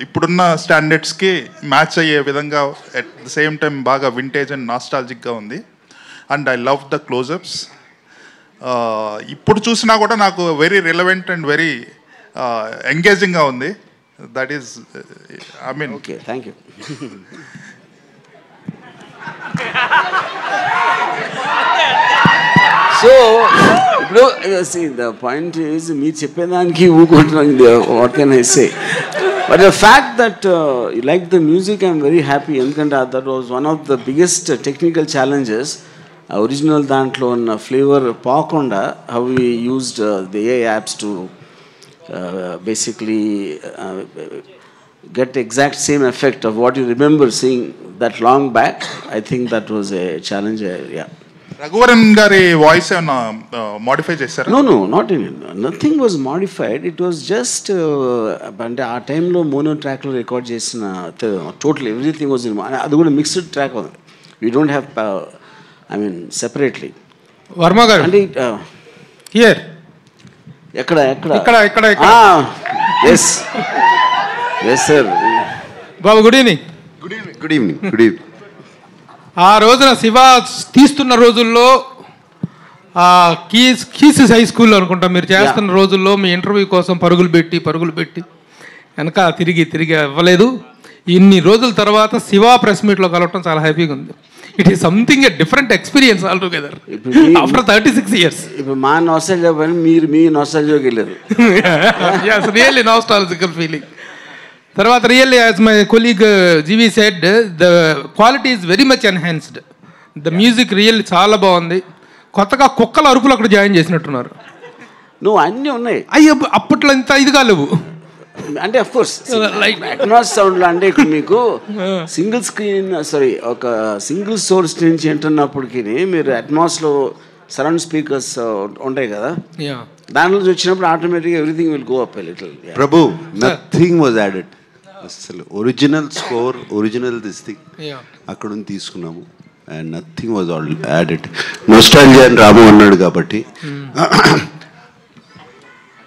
ఇప్పుడున్న స్టాండర్డ్స్కి మ్యాచ్ అయ్యే విధంగా అట్ ద సేమ్ టైం బాగా వింటేజ్ అండ్ నాస్టాలజిక్గా ఉంది. And I love the closeups. ఇప్పుడు చూసినా కూడా నాకు వెరీ రిలవెంట్ అండ్ వెరీ ఎంగేజింగ్గా ఉంది. That is I mean. Okay, thank you. So ఇప్పుడు ద పాయింట్ ఈజ్ మీరు చెప్పేదానికి ఊకుంటున్నాను. What can I say? But the fact that you like the music, I'm very happy. ఎందుకంటే that was one of the biggest technical challenges. Original దాంట్లో ఉన్న flavour పోకుండా how we used the AI apps to basically get exact same effect of what you remember seeing that long back. I think that was a challenge. Yeah. Raghuvaran గారి voice ఏమన్నా modify చేశారా? No, not in it. Nothing was modified. It was just అంటే ఆ టైంలో mono ట్రాక్లో record చేసిన total everything was in. అది కూడా మిక్స్డ్ ట్రాక్ ఉంది. We don't have I mean separately. Varma గారు అంటే హియర్ ఎక్కడ ఎస్ సార్. బాబు గుడ్ ఈవినింగ్. Good evening. ఆ రోజున శివ తీస్తున్న రోజుల్లో కీస్ హై స్కూల్లో అనుకుంటా మీరు చేస్తున్న రోజుల్లో మీ ఇంటర్వ్యూ కోసం పరుగులు పెట్టి వెనక తిరిగి ఇవ్వలేదు. ఇన్ని రోజుల తర్వాత శివ ప్రెస్ మీట్లో కలవటం చాలా హ్యాపీగా ఉంది. It is something a different experience all together after 36 years. ఇప్పుడు మా నాస్టాల్జియా పని మీరు మీ నాస్టాల్జియాకి వెళ్ళారు. yes, really nostalgical feeling. తర్వాత really as my colleague GV said, the quality is very much enhanced. The music really చాలా బాగుంది. కొత్తగా కుక్కల అరుపులు అక్కడ జాయిన్ చేసినట్టున్నారు. నువ్వు అన్నీ ఉన్నాయి. అయ్యో అప్పట్లో ఇంత ఇదిగా లేవు. అంటే అఫ్ కోర్స్ అట్మాస్ సౌండ్లో అంటే ఇక్కడ మీకు ఒక సింగిల్ సోర్స్ నుంచి వింటున్నప్పటికీ మీరు అట్మాస్లో సరౌండ్ స్పీకర్స్ ఉంటాయి కదా, దాంట్లో వచ్చినప్పుడు ఆటోమేటిక్గా everything will go up a little. Prabhu, nothing was added. అసలు original score, original this thing అక్కడ నుంచి తీసుకున్నాము. And nothing was all added. Nostalgia అని రాము అన్నాడు కాబట్టి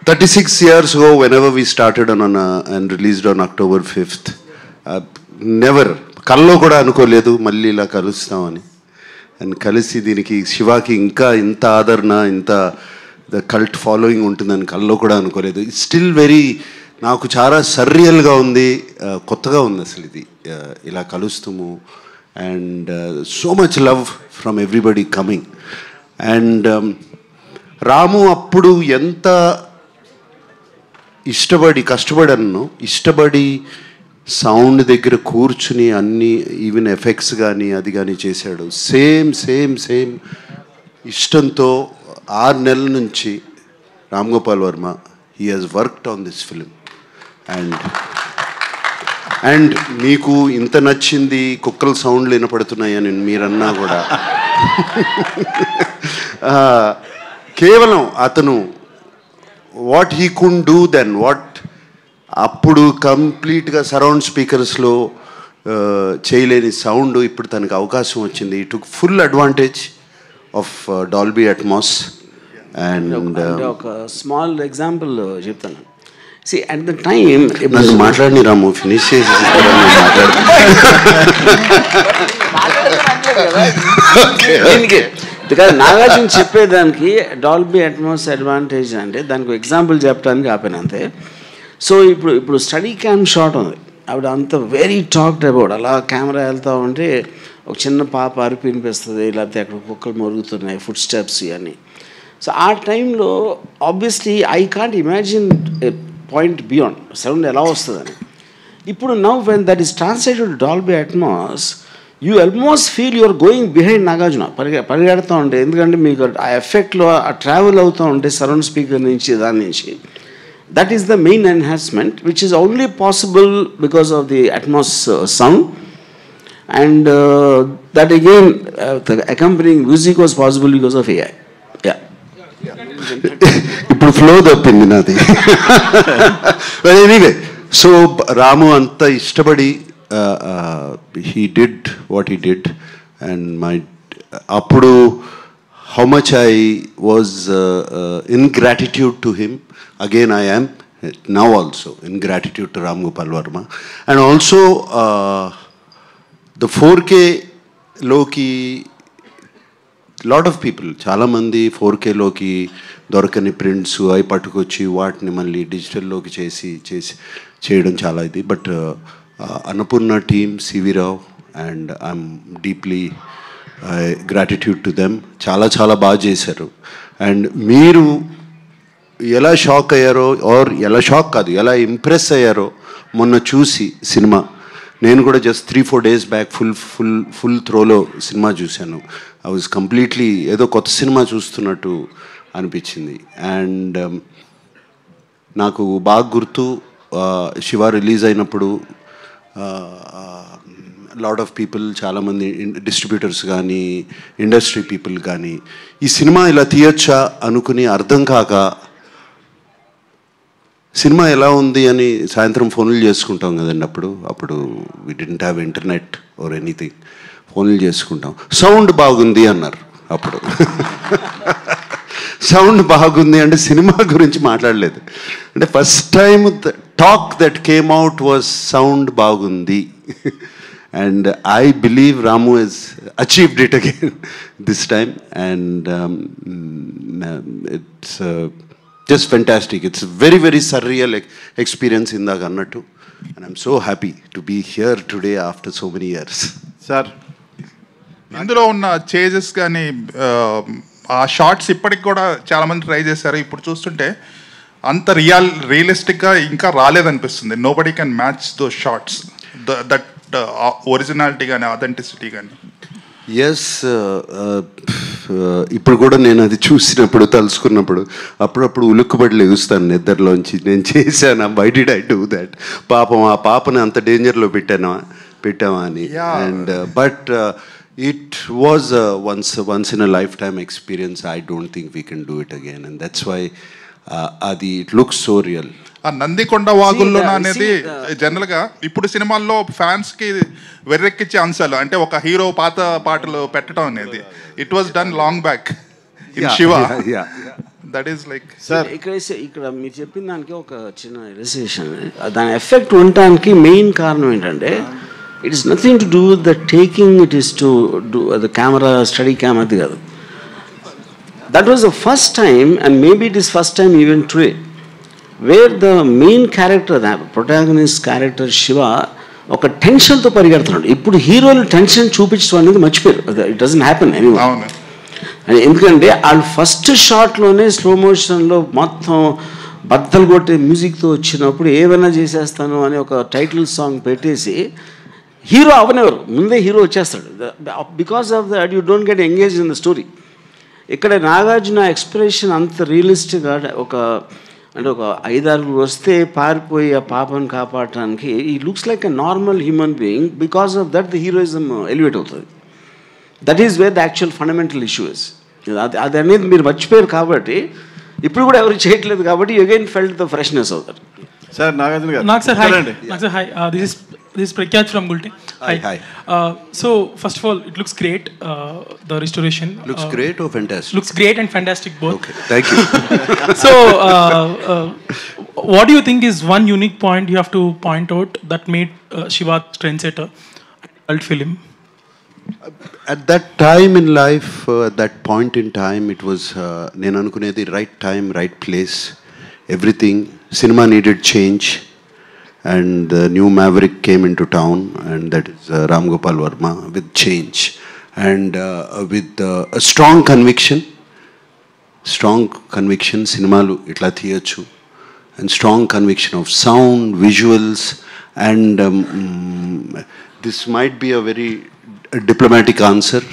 36 years ago, whenever we started and released on October 5th, never కల్లో కూడా అనుకోలేదు మళ్ళీ ఇలా కలుస్తామని. అండ్ కలిసి దీనికి శివాకి ఇంకా ఇంత ఆదరణ, ఇంత ద కల్ట్ ఫాలోయింగ్ ఉంటుందని కల్లో కూడా అనుకోలేదు. ఇట్స్ స్టిల్ వెరీ, నాకు చాలా సర్రియల్గా ఉంది, కొత్తగా ఉంది అసలు ఇది ఇలా కలుస్తాము. And so much love from everybody coming. And Ramu అప్పుడు ఎంత కష్టపడి సౌండ్ దగ్గర కూర్చుని అన్ని ఈవెన్ ఎఫెక్ట్స్ కానీ అది కానీ చేశాడు. సేమ్ ఇష్టంతో 6 నెలల నుంచి Ram Gopal Varma he has worked on this film. And మీకు ఇంత నచ్చింది, కుక్కల సౌండ్లు వినపడుతున్నాయని మీరన్నా కూడా కేవలం అతను what he could do then, what అప్పుడు కంప్లీట్గా సరౌండ్ స్పీకర్స్లో చేయలేని సౌండ్ ఇప్పుడు తనకు అవకాశం వచ్చింది. Took full advantage of Dolby Atmos. And ఒక స్మాల్ ఎగ్జాంపుల్ చెప్తాను. See, at the time, నన్ను మాట్లాడిని రాము, ఫినిష్ చేసి నాగార్జున చెప్పేదానికి డాల్బీ అట్మాస్ అడ్వాంటేజ్ అంటే దానికి ఎగ్జాంపుల్ చెప్పడానికి ఆపాను అంతే. సో ఇప్పుడు స్టడీ క్యామ్ షాట్ ఉంది, ఆవిడ అంత వెరీ టాక్డ్ అబౌట్. అలా కెమెరా వెళ్తూ ఉంటే ఒక చిన్న పాప అరిపి వినిపిస్తుంది, లేకపోతే అక్కడ కుక్కలు మరుగుతున్నాయి, ఫుడ్ స్టెప్స్ ఇవన్నీ. సో ఆ టైంలో obviously I can't imagine point beyond sound ఎలా వస్తుందని. ఇప్పుడు now when that is translated Dolby Atmos, you almost feel you're going behind Nagarjuna. పరిగెడుతూ ఉంటే, ఎందుకంటే మీకు ఆ ఎఫెక్ట్లో ఆ ట్రావెల్ అవుతూ ఉంటే సరౌండ్ స్పీకర్ నుంచి దాని నుంచి, that is the main enhancement which is only possible because of the Atmos sound. And that again the accompanying music was possible because of AI. ఇప్పుడు ఫ్లో తప్పింది నాది. ఎనీవే, సో రాము అంత ఇష్టపడి he did what he did, and appudu how much I was in gratitude to him. Again I am, now also, in gratitude to Ram Gopal Varma. And also, the 4K లోకి lot of people, చాలామంది 4Kలోకి దొరకని prints అవి పట్టుకొచ్చి వాటిని మళ్ళీ డిజిటల్లోకి చేయడం చాలా ఇది. But Annapurna team, CV Rao, and I'm deeply gratitude to them. చాలా బాగా చేశారు. అండ్ మీరు ఎలా షాక్ అయ్యారో, ఆర్ ఎలా షాక్ కాదు, ఎలా ఇంప్రెస్ అయ్యారో మొన్న చూసి సినిమా. నేను కూడా జస్ట్ 3-4 days బ్యాక్ ఫుల్ త్రోలో సినిమా చూశాను. ఐ వాజ్ కంప్లీట్లీ ఏదో కొత్త సినిమా చూస్తున్నట్టు అనిపించింది. అండ్ నాకు బాగా గుర్తు, శివ రిలీజ్ అయినప్పుడు లాట్ ఆఫ్ పీపుల్, చాలామంది డిస్ట్రిబ్యూటర్స్ కానీ ఇండస్ట్రీ పీపుల్ కానీ ఈ సినిమా ఇలా తీయొచ్చా అనుకుని అర్థం కాక సినిమా ఎలా ఉంది అని సాయంత్రం ఫోన్లు చేసుకుంటాం కదండి. అప్పుడు we didn't have internet or anything. ఫోన్లు చేసుకుంటాం. సౌండ్ బాగుంది అన్నారు. అప్పుడు సౌండ్ బాగుంది అంటే సినిమా గురించి మాట్లాడలేదు. అంటే first time the talk that came out was sound బాగుంది. And I believe Ramu has achieved it again this time. And it's just fantastic. It's a very surreal experience indaga annattu. And I'm so happy to be here today after so many years. Sir, ఇందులో ఉన్న changes కానీ ఆ shorts ఇప్పటికి కూడా చాలామంది try చేశారు. ఇప్పుడు చూస్తుంటే అంత రియలిస్టిక్గా ఇంకా రాలేదనిపిస్తుంది. Nobody can match those shots, that originality కానీ అథెంటిసిటీ కానీ. ఎస్, ఇప్పుడు కూడా నేను అది చూసినప్పుడు, తలుసుకున్నప్పుడు అప్పుడప్పుడు ఉలుక్కుబడి లెగుస్తాను నిద్రలోంచి. నేను చేశాను, why did I do that, పాపం ఆ పాపని అంత డేంజర్లో పెట్టామా అని. And but it was once in a lifetime experience. I don't think we can do it again, and that's why adi it looks so real. ఆ నందికొండ వాగుల్లో అనేది జనరల్గా ఇప్పుడు సినిమాల్లో ఫ్యాన్స్ కి వెర్రెక్కిచ్చే అంశాలు, అంటే ఒక హీరో పాత పాటలు పెట్టడం అనేది it was done long back in Shiva. That is like sir, ఇక్కడ మీరు చెప్పిన దానికి ఒక చిన్న రిలేషన్, దాని ఎఫెక్ట్ ఉండటానికి మెయిన్ కారణం ఏంటంటే it is nothing to do with the taking, it is to do the camera, steady camera adi kadu. That was the first time, and maybe it is first time even today, where the main character, the protagonist character Shiva oka tension tho parigedutunadu. Ippudu hero tension చూపించడం అనేది మర్చిపోయారు. It doesn't happen anymore. అవును, ఎందుకంటే వాళ్ళు first షాట్లోనే slow మోషన్లో మొత్తం బద్దలు కొట్టే మ్యూజిక్తో వచ్చినప్పుడు ఏమైనా చేసేస్తాను అని ఒక టైటిల్ సాంగ్ పెట్టేసి హీరో అవనెవరు, ముందే హీరో వచ్చేస్తాడు. Because of that you don't get engage in the story. ఇక్కడ నాగార్జున ఎక్స్ప్రెషన్ అంత రియలిస్టిక్గా ఒక 5-6 వస్తే పారిపోయి ఆ పాపను కాపాడటానికి ఈ looks like a normal human being. Because of that the heroism elevate అవుతుంది. That is where the actual fundamental issue is. అది అనేది మీరు మర్చిపోయారు కాబట్టి ఇప్పుడు కూడా ఎవరు చేయట్లేదు కాబట్టి you again felt the freshness అవుతారు. సార్ నాగార్జున గారు. నాకు sir hi, this is Prakyat from Gulti. Hi. So first of all, it looks great. The restoration looks great or fantastic? Looks great and fantastic both. Okay, thank you. So what do you think is one unique point you have to point out that made Shiva trendsetter cult film? At that time in life, at that point in time, it was nenu anukunedi right time, right place, everything. Cinema needed change, and the new maverick came into town, and that is Ram Gopal Varma with change and with a strong conviction cinemalu itla thiyochu, and strong conviction of sound, visuals, and this might be a very diplomatic answer.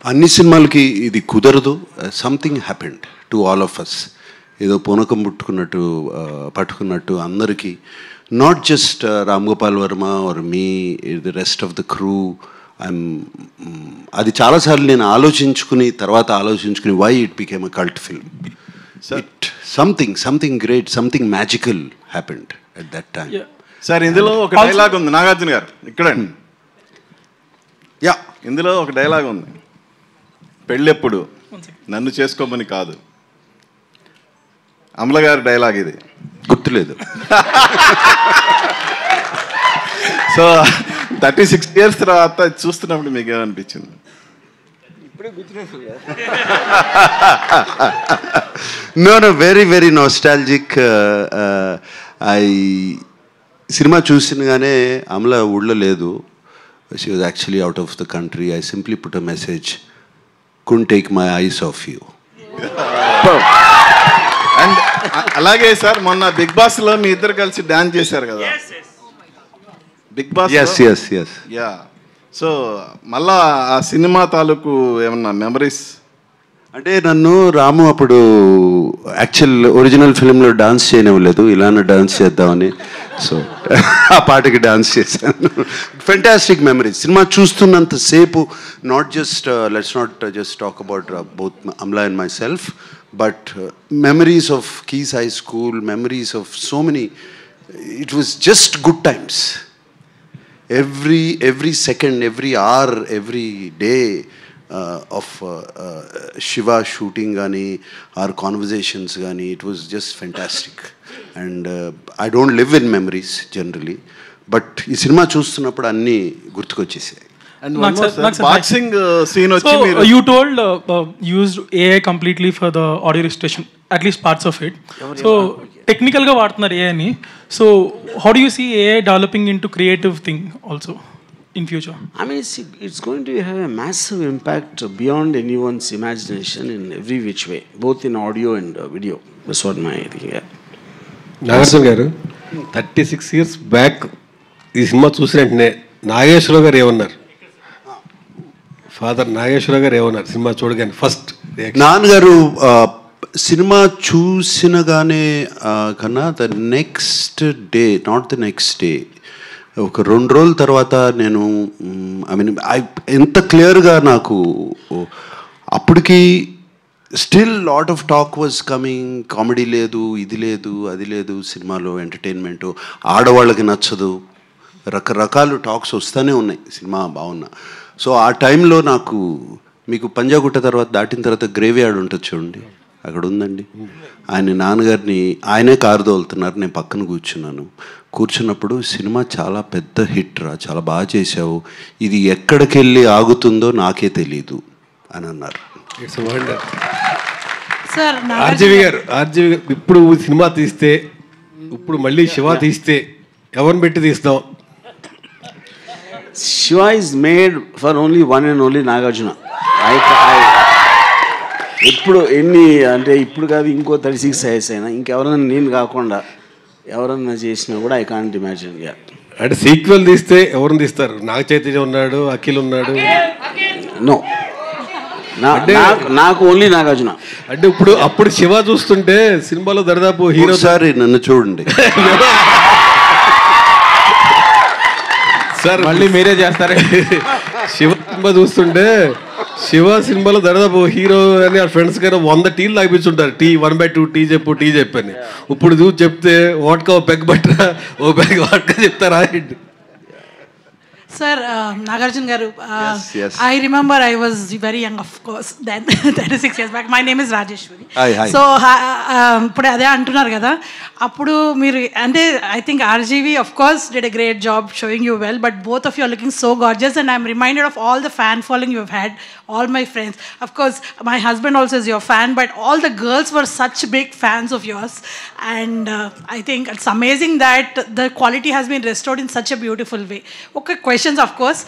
అన్ని సినిమాలకి ఇది కుదరదు. Something happened to all of us. ఏదో పూనకం పట్టుకున్నట్టు అందరికీ, not just Ram Gopal Varma or me, the rest of the crew. అది చాలాసార్లు నేను ఆలోచించుకుని why it became a cult film. Something great, something magical happened at that time. Sir ఇందులో ఒక డైలాగ్ ఉంది నాగార్జున గారు ఇక్కడండి. యా, ఇందులో ఒక డైలాగ్ ఉంది, పెళ్ళెప్పుడు నన్ను చేసుకోమని కాదు. అమల గారి డైలాగ్ ఇది, గుర్తులేదు. సో 36 years తర్వాత చూస్తున్నప్పుడు మీకు ఏమనిపించింది? No, very nostalgic. సినిమా చూసినగానే అమల ఊళ్ళో లేదు. She was actually out of the country. I simply put a message, couldn't take my eyes off you. And అలాగే సార్ మొన్న బిగ్ బాస్ లో మీ ఇద్దరు కలిసి డాన్స్ చేశారు కదా, Bigg Boss. Yes. Yeah, so మళ్ళా ఆ సినిమా తాలూకు ఏమన్నా మెమరీస్? అంటే నన్ను రాము అప్పుడు యాక్చువల్ ఒరిజినల్ ఫిల్మ్లో డాన్స్ చేయనివ్వలేదు, ఇలానే డాన్స్ చేద్దామని. సో ఆ పాటకి డాన్స్ చేశాను. Fantastic memories. సినిమా చూస్తున్నంతసేపు let's not just talk about both Amala and myself, but memories of keys high school, memories of so many. It was just good times. every second, every hour, every day of Shiva shooting gani, our conversations gani, it was just fantastic. And I don't live in memories generally, but ee cinema చూస్తున్నప్పుడు అన్నీ గుర్తుకొచ్చేసాయి. And boxing scene వచ్చి you told used AI completely for the audio registration, at least parts of it. So technical గా వాడుతున్నారు AI ని. So how do you see AI developing into creative thing also in future? I mean, it's going to have a massive impact beyond anyone's imagination in every which way, both in audio and video. That's what my thing. Yeah. Nagarjuna గారు 36 years back ఈ cinema చూసిన వెంటనే నాగేశ్వరరావు గారు ఏమన్నారు? Father Nageswararao గారు ఏమన్నారు cinema చూడగానే first? నాన్నగారు సినిమా చూసినగానే కన్నా the next day, not the next day, ఒక 2 రోజుల తర్వాత నేను ఎంత క్లియర్గా నాకు అప్పటికి still lot of talk was coming. Comedy లేదు, ఇది లేదు, అది లేదు సినిమాలో, ఎంటర్టైన్మెంటు ఆడవాళ్ళకి నచ్చదు, రకరకాల టాక్స్ వస్తూనే ఉన్నాయి సినిమా బాగున్నా. సో ఆ టైంలో నాకు, మీకు పంజాగుట్ట తర్వాత దాటిన తర్వాత గ్రేవ్ యార్డ్ ఉంటుంది చూడండి, అక్కడ ఉందండి. ఆయన నాన్నగారిని ఆయనే కారు తోలుతున్నారు, నేను పక్కన కూర్చున్నప్పుడు సినిమా చాలా పెద్ద హిట్ రా, చాలా బాగా చేసావు, ఇది ఎక్కడికి వెళ్ళి ఆగుతుందో నాకే తెలీదు అని అన్నారు. It's wonder. ఆర్జీవి గారు ఇప్పుడు సినిమా తీస్తే, ఇప్పుడు మళ్ళీ శివ తీస్తే ఎవరిని పెట్టి తీస్తాం? Shiva is made for only one and only Nagarjuna. ఇప్పుడు ఎన్ని అంటే ఇప్పుడు కాదు, ఇంకో 36 years అయినా ఇంకెవరన్నా నేను కాకుండా ఎవరన్నా చేసినా కూడా ఐ కాంట్ ఇమాజిన్. అంటే సీక్వెల్ తీస్తే ఎవరిని తీస్తారు? నాగ చైతన్య ఉన్నాడు, అఖిల్ ఉన్నాడు. నో, నాకు ఓన్లీ నాగార్జున. అంటే అప్పుడు శివ చూస్తుంటే సినిమాలో దరిదాపు హీరో. సారి నన్ను చూడండి సార్, మళ్ళీ మీరే చేస్తారే. శివ సినిమా చూస్తుంటే శివ సినిమాలో దాదాపు హీరో అని ఆ ఫ్రెండ్స్ కానీ 100 టీలు తాగిపించుంటారు. టీ 1/2 టీ చెప్పని. ఇప్పుడు చూసి చెప్తే వాట్కా ఓ పెగ్ బట్టరా, ఓ పెగ్ వాట్కా చెప్తారా? Sir, Nagarjuna garu, yes. I remember I was very young, of course, then 36 years back. My name is Rajeshwari. Hi. So, ఇప్పుడు అదే అంటున్నారు కదా, అప్పుడు మీరు అంటే I think RGV of course did a great job showing you well, but both of you are looking so gorgeous, and I'm reminded of all the fan following you have had, all my friends. Of course, my husband also is your fan, but all the girls were such big fans of yours, and I think it's amazing that the quality has been restored in such a beautiful way. Okay, questions of course.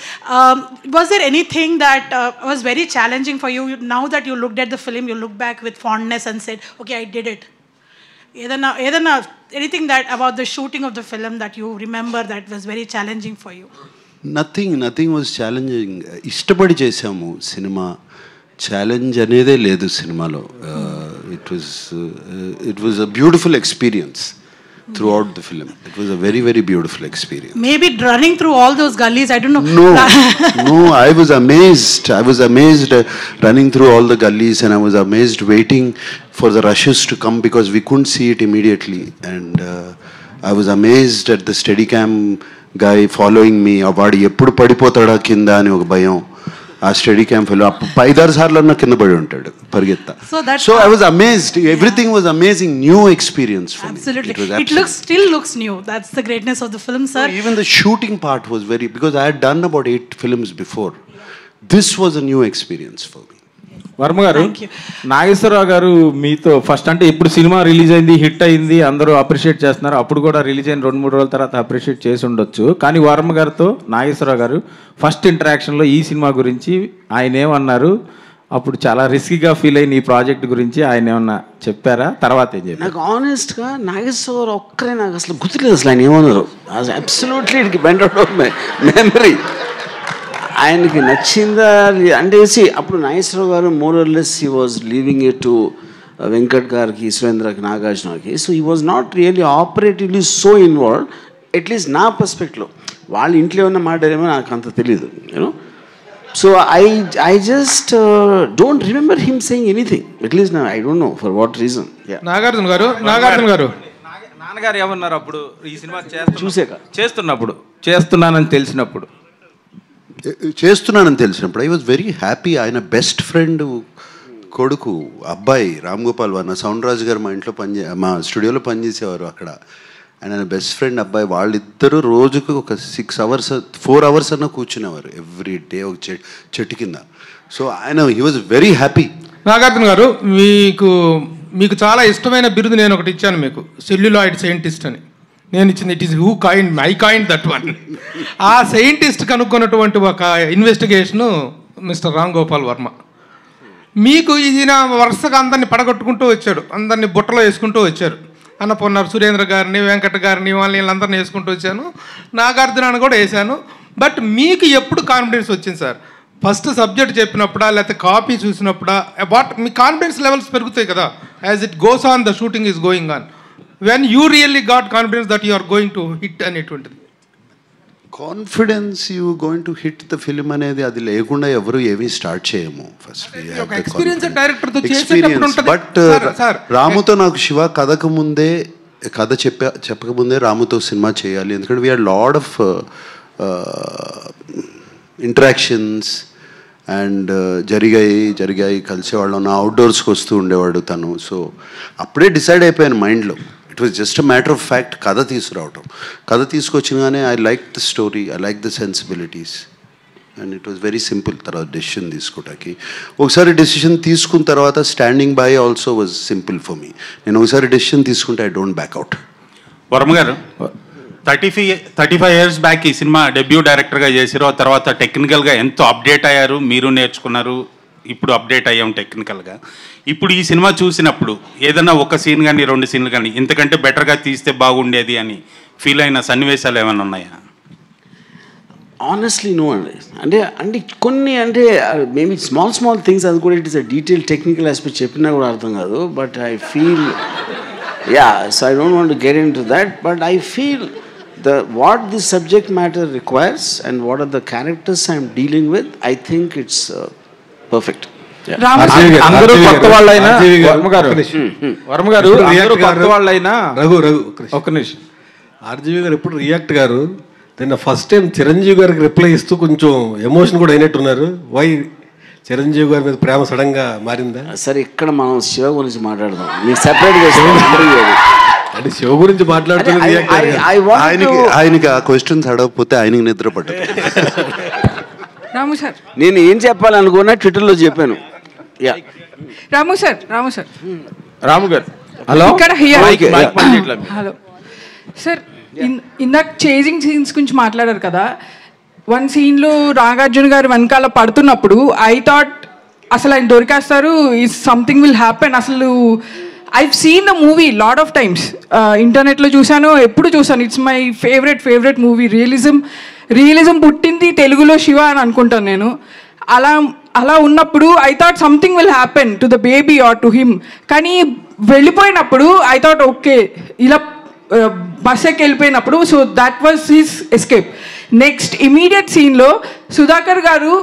Was there anything that was very challenging for you now that you looked at the film, you look back with fondness and said, okay, I did it? Anything that about the shooting of the film that you remember that was very challenging for you? Nothing was challenging. ఇష్టపడి చేసాము cinema, challenge అనేదే లేదు సినిమాలో. It was a beautiful experience throughout the film. It was a very, very beautiful experience. Maybe running through all those gullies, I don't know. No, I was amazed running through all the gullies, and I was amazed waiting for the rushes to come because we couldn't see it immediately. And I was amazed at the steadicam guy following me. వాడు ఎప్పుడు పడిపోతాడా కింద అని ఒక భయం. ఆ study camp లో 5-6 సార్లు అన్న కింద పడి ఉంటాడు పరిగెత్తా. So I was amazed. Everything was amazing. New experience for me. Absolutely. Still looks new. That's the greatness of the film, sir. Even the shooting part was very, because I had done about 8 films before. This was a new experience for me. Varma గారు, నాగేశ్వరరావు గారు మీతో first అంటే ఇప్పుడు cinema release అయింది, hit అయింది, అందరూ appreciate చేస్తున్నారు. అప్పుడు కూడా రిలీజ్ అయిన 2-3 రోజుల తర్వాత అప్రిషియేట్ చేసి ఉండొచ్చు. కానీ వర్మ గారితో నాగేశ్వరరావు గారు ఫస్ట్ ఇంటరాక్షన్లో ఈ సినిమా గురించి ఆయన ఏమన్నారు? అప్పుడు చాలా రిస్కీగా ఫీల్ అయిన ఈ ప్రాజెక్ట్ గురించి ఆయన ఏమన్నా చెప్పారా? తర్వాత ఏం చెప్పారు? నాకు ఆనెస్ట్గా నాగేశ్వరరావు ఒక్కరే నాకు అసలు గుర్తులేదు అసలు ఆయన ఏమన్నారు. Absolutely it went out of my memory. ఆయనకి నచ్చిందా అంటే అప్పుడు నాగేశ్వరరావు గారు more or less he was leaving it to Venkat గారికి, సురేంద్రకి, నాగార్జునకి. So he was not really operatively so involved, at least నా పర్స్పెక్టివ్లో. వాళ్ళ ఇంట్లో ఉన్న మాట్లాడేమో నాకు అంత తెలీదు, you know. So I just don't remember him saying anything, at least I don't know for what reason. Nagarjuna గారు నాన్నగారు ఏమన్నారు అప్పుడు ఈ సినిమా చేస్తున్నప్పుడు చేస్తున్నానని తెలిసినప్పుడు? చేస్తున్నానని తెలిసినప్పుడు ఐ వాజ్ వెరీ హ్యాపీ. ఆయన బెస్ట్ ఫ్రెండ్ కొడుకు అబ్బాయి రామ్ గోపాల్ వర్మ, సౌండ్ రాజు గారు మా ఇంట్లో మా స్టూడియోలో పనిచేసేవారు అక్కడ. ఆయన బెస్ట్ ఫ్రెండ్ అబ్బాయి. వాళ్ళిద్దరూ రోజుకు ఒక 4 hours అన్న కూర్చునేవారు ఎవ్రీ డే ఒక చెట్టు కింద. సో ఆయన he was very happy. Nagarjuna గారు, మీకు చాలా ఇష్టమైన బిరుదు నేను ఒకటి ఇచ్చాను మీకు, సెల్యులాయిడ్ సైంటిస్ట్ అని. నేను ఇచ్చింది it is who kind my kind that one. ఆ సైంటిస్ట్ కనుక్కున్నటువంటి ఒక ఇన్వెస్టిగేషను మిస్టర్ రామ్ గోపాల్ వర్మ. మీకు ఈయన వరుసగా అందరినీ పడగొట్టుకుంటూ వచ్చాడు, అందరినీ బుట్టలో వేసుకుంటూ వచ్చారు. అన్నపూర్ణ సురేంద్ర గారిని, వెంకట గారిని, వీళ్ళందరినీ వేసుకుంటూ వచ్చాను, నాగార్జునాన్ని కూడా వేశాను. బట్ మీకు ఎప్పుడు కాన్ఫిడెన్స్ వచ్చింది సార్? ఫస్ట్ సబ్జెక్ట్ చెప్పినప్పుడా, లేకపోతే కాపీ చూసినప్పుడా? మీ కాన్ఫిడెన్స్ లెవెల్స్ పెరుగుతాయి కదా as it goes on, the shooting is going on. When you really got confidence that you are going to hit అనేటువంటిది? Confidence you going to hit the film అనేది అది లేకుండా ఎవరు ఏమీ start చేయము. First but రాముతో నాకు శివ కథ చెప్పకముందే రాముతో సినిమా చేయాలి, ఎందుకంటే we're lot of interactions and జరిగాయి కలిసేవాళ్ళం. నా అవుట్డోర్స్కి వస్తూ ఉండేవాడు తను. సో అప్పుడే డిసైడ్ అయిపోయాను మైండ్లో. It was just a matter of fact కథ తీసుకురావటం. కథ తీసుకొచ్చినగానే I like the story, I like the sensibilities, and it was very simple. తర్వాత డెసిషన్ తీసుకోవటానికి ఒకసారి డెసిషన్ తీసుకున్న తర్వాత standing by also was simple for me. నేను ఒకసారి డెసిషన్ తీసుకుంటే ఐ డోంట్ బ్యాక్అవుట్. వర్మ గారు, 35 years బ్యాక్ ఈ సినిమా డెబ్యూ డైరెక్టర్గా చేశారు. ఆ తర్వాత టెక్నికల్గా ఎంతో అప్డేట్ అయ్యారు, మీరు నేర్చుకున్నారు, ఇప్పుడు అప్డేట్ అయ్యాం టెక్నికల్గా. ఇప్పుడు ఈ సినిమా చూసినప్పుడు ఏదైనా ఒక సీన్ కానీ 2 సీన్లు కానీ ఇంతకంటే బెటర్గా తీస్తే బాగుండేది అని ఫీల్ అయిన సన్నివేశాలు ఏమైనా ఉన్నాయా? ఆనెస్ట్లీ నో అండి. అంటే కొన్ని అంటే మేబీ స్మాల్ థింగ్స్, అది కూడా it is a detail technical aspect చెప్పినా కూడా అర్థం కాదు. But I feel so I don't want to get in to that, but I feel what this subject matter requires and what are the characters I am dealing with, I think it's perfect. అందరూ కొత్త వాళ్ళైనా వర్మ గారు అందరూ కొత్త వాళ్ళైనా ఒక్క నిమిషం RGV గారు ఎప్పుడు రియాక్ట్ గారు నిన్న ఫస్ట్ టైం చిరంజీవి గారికి రిప్లై ఇస్తూ కొంచెం ఎమోషన్ కూడా అయినట్టున్నారు. వై చిరంజీవి గారి మీద ప్రేమ సడన్ గా మారిందా? సరే, ఇక్కడ మనం శివ గురించి మాట్లాడదాం. మీరు సెపరేట్గా అంటే శివ గురించి మాట్లాడుతున్నారు. ఆయనకి ఆ క్వశ్చన్స్ అడగకపోతే ఆయనకి నిద్ర పట్టదు. రాము సార్, నేను ఏం చెప్పాలనుకున్నా ట్విట్టర్లో చెప్పాను. రాము సార్ రాము గారు హలో హలో సార్, ఇందాక చేజింగ్ సీన్స్ గురించి మాట్లాడారు కదా. 1 సీన్లో నాగార్జున గారు వెనకాల పడుతున్నప్పుడు ఐ థాట్ అసలు ఆయన దొరికేస్తారు, ఈజ్ సంథింగ్ విల్ హ్యాపెన్. అసలు I've seen the movie lot of times. ఇంటర్నెట్లో చూసాను, ఎప్పుడు చూసాను. It's my favourite movie. Realism పుట్టింది తెలుగులో శివ అని అనుకుంటాను నేను. అలా ఉన్నప్పుడు I thought something will happen to the baby or to him. కానీ వెళ్ళిపోయినప్పుడు ఐ థాట్ ఓకే, ఇలా బస్ ఎక్కి వెళ్ళిపోయినప్పుడు so that was his escape. Next immediate సీన్లో సుధాకర్ గారు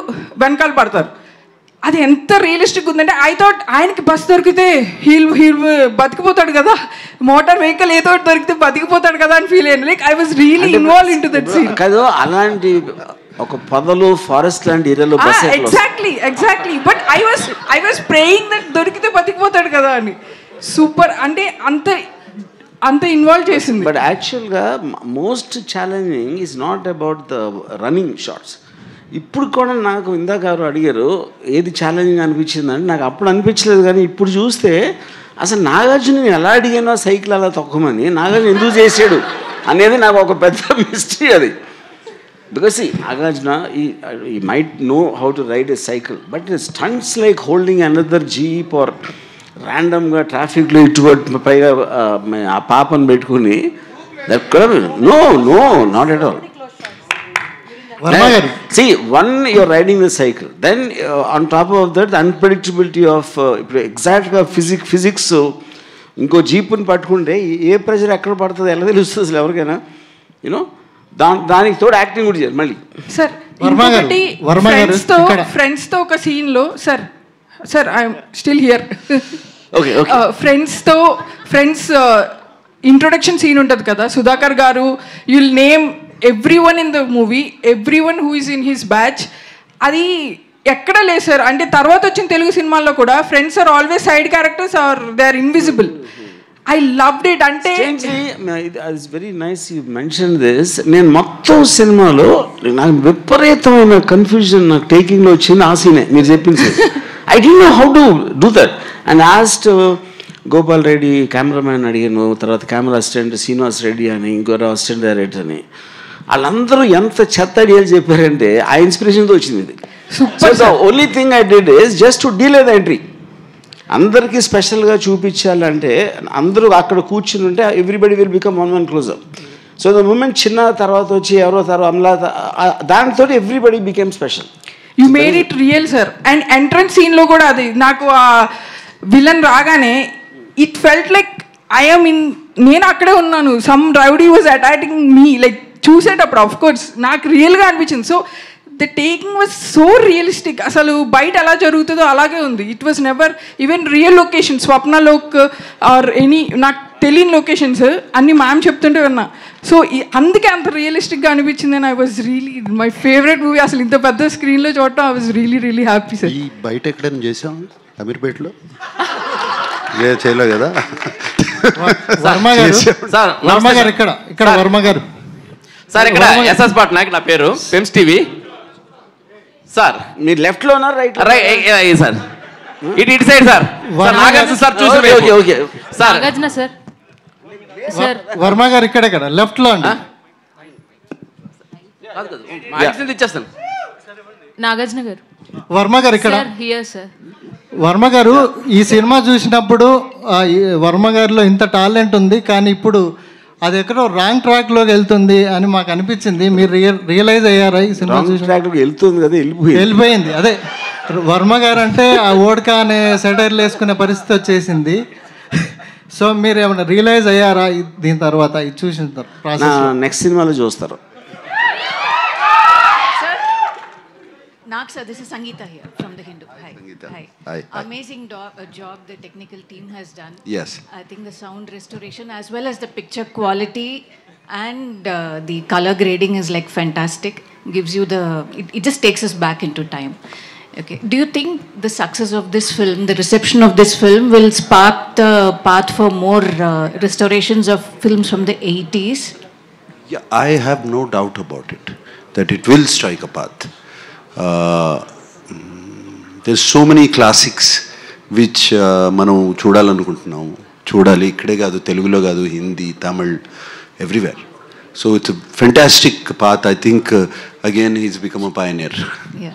వెనకాల పడతారు. అది ఎంత రియలిస్టిక్ ఉందంటే ఐ థాట్ ఆయనకి బస్ దొరికితే హీల్ బతికిపోతాడు కదా, మోటార్ వెహికల్ ఏదో దొరికితే బతికిపోతాడు కదా అని ఫీల్ అయ్యాను. Like I was really involve in to that scene. కాదు అలాంటి ఒక పొదలు ఫారెస్ట్ లాంటి ఏరియాలో exactly but I was praying that దొరికితే బతికిపోతాడు కదా అని. సూపర్ అంటే అంత ఇన్వాల్వ్ చేసింది. బట్ యాక్చువల్గా most challenging is not about the running shots. ఇప్పుడు కూడా నాకు ఇందాక గారు అడిగారు ఏది ఛాలెంజింగ్ అనిపించిందని. నాకు అప్పుడు అనిపించలేదు, కానీ ఇప్పుడు చూస్తే అసలు నాగార్జున ఎలా అడిగానో సైకిల్ అలా తొక్కమని, నాగార్జున ఎందుకు చేసాడు అనేది నాకు ఒక పెద్ద మిస్టరీ అది. బికాస్ నాగార్జున ఈ might know how to ride a cycle, but stunts like holding another jeep or ర్యాండమ్గా ట్రాఫిక్లో ఇటు పైగా ఆ పాపను పెట్టుకుని no not at all. See, one, you're riding the cycle. Then on top of that, the unpredictability of exact physics. ఇంకో జీపుని పట్టుకుంటే ఏ pressure ఎక్కడ పడుతుంది ఎలా తెలుస్తుంది అసలు ఎవరికైనా, యూనో. దానికి తోడు యాక్టింగ్ కూడా చేయాలి మళ్ళీ. సార్ ఫ్రెండ్స్తో ఒక సీన్లో sir I'm still here. Friends introduction scene ఉంటుంది కదా, సుధాకర్ గారు you'll name everyone in the movie, everyone who is in his batch. అది ఎక్కడ లేదు సార్. అంటే తర్వాత వచ్చిన తెలుగు సినిమాల్లో కూడా friends are always side characters or they are invisible. I loved it. అంటే it's very nice you mention this. నేను మొత్తం సినిమాలో నాకు విపరీతమైన కన్ఫ్యూజన్ నాకు టేకింగ్లో వచ్చింది ఆ సీనే మీరు చెప్పింది. I don't no how to do that and asked Gopal Reddy cameraman అడిగాను, తర్వాత కెమెరా అసిస్టెంట్ శ్రీనివాస్ రెడ్డి అని ఇంకొక అసిస్టెంట్ డైరెక్టర్ అని. వాళ్ళందరూ ఎంత చెత్త ఐడియాలు చెప్పారంటే ఆ ఇన్స్పిరేషన్తో వచ్చింది ఇది. So the only thing I did is just to delay the entry. అందరికీ స్పెషల్గా చూపించాలంటే అందరూ అక్కడ కూర్చుని ఉంటే everybody will become one closer. So the moment చిన్న తర్వాత వచ్చి ఎవరో తర్వాత అమలా దానితో everybody became special. You made it real sir. And entrance సీన్లో కూడా అది నాకు ఆ విలన్ రాగానే it felt like I'm in, నేను అక్కడే ఉన్నాను. Some rowdy was attacking me like చూసేటప్పుడు ఆఫ్ కోర్స్ నాకు రియల్గా అనిపించింది. So the taking was so realistic. అసలు బయట ఎలా జరుగుతుందో అలాగే ఉంది. It was never even real location, Swapnalok or any నాకు తెలియని లొకేషన్స్ అన్ని మ్యామ్ చెప్తుంటే విన్నా. సో అందుకే అంత రియలిస్టిక్గా అనిపించింది. And I was really my favourite movie. అసలు ఇంత పెద్ద స్క్రీన్లో చూడటం I was really happy sir. ఈ బయట ఎక్కడైనా చేసాం అమీర్పేటలో చేయలేదు కదా. వర్మ గారు ఇక్కడ వర్మ గారు సార్ ఇక్కడ ఎస్ఎస్ పట్నాయక్ నా పేరు, పెమ్స్ టీవీ సార్. మీరు లెఫ్ట్ లో ఉన్నారు రైట్ సార్, ఇటు సైడ్ సార్. నాగార్జున సార్ చూసి okay sir. Nagarjuna sir Varma గారు ఇక్కడ లెఫ్ట్ లో అండి. ఇచ్చేస్తాను. నాగార్జున గారు వర్మ గారు ఇక్కడ. సార్ వర్మ గారు ఈ సినిమా చూసినప్పుడు వర్మ గారిలో ఇంత టాలెంట్ ఉంది, కానీ ఇప్పుడు అది ఎక్కడో రాంగ్ ట్రాక్లోకి వెళ్తుంది అని మాకు అనిపించింది. మీరు రియలైజ్ అయ్యారా ఈ సినిమా చూసి? వెళ్తుంది కదా, వెళ్ళిపోయింది. అదే వర్మ గారు అంటే ఆ ఓడ్కా అనే సెటైర్లు వేసుకునే పరిస్థితి వచ్చేసింది. సో మీరు ఏమైనా రియలైజ్ అయ్యారా దీని తర్వాత ఇది చూసిన తర్వాత? నెక్స్ట్ సినిమాలో చూస్తారు. Nag sir, this is Sangeeta here from The Hindu. Hi. Sangeeta. Hi. Amazing job the technical team has done. Yes. I think the sound restoration as well as the picture quality and the color grading is like fantastic. Gives you it just takes us back into time. Okay. Do you think the success of this film, the reception of this film will spark the path for more restorations of films from the 80s? Yeah, I have no doubt about it, that it will strike a path. There's so many classics which మనం చూడాలనుకుంటున్నాము. చూడాలి, ఇక్కడే కాదు, తెలుగులో కాదు, Hindi, Tamil, everywhere. So it's a fantastic path. I think again he's become a pioneer. Yeah.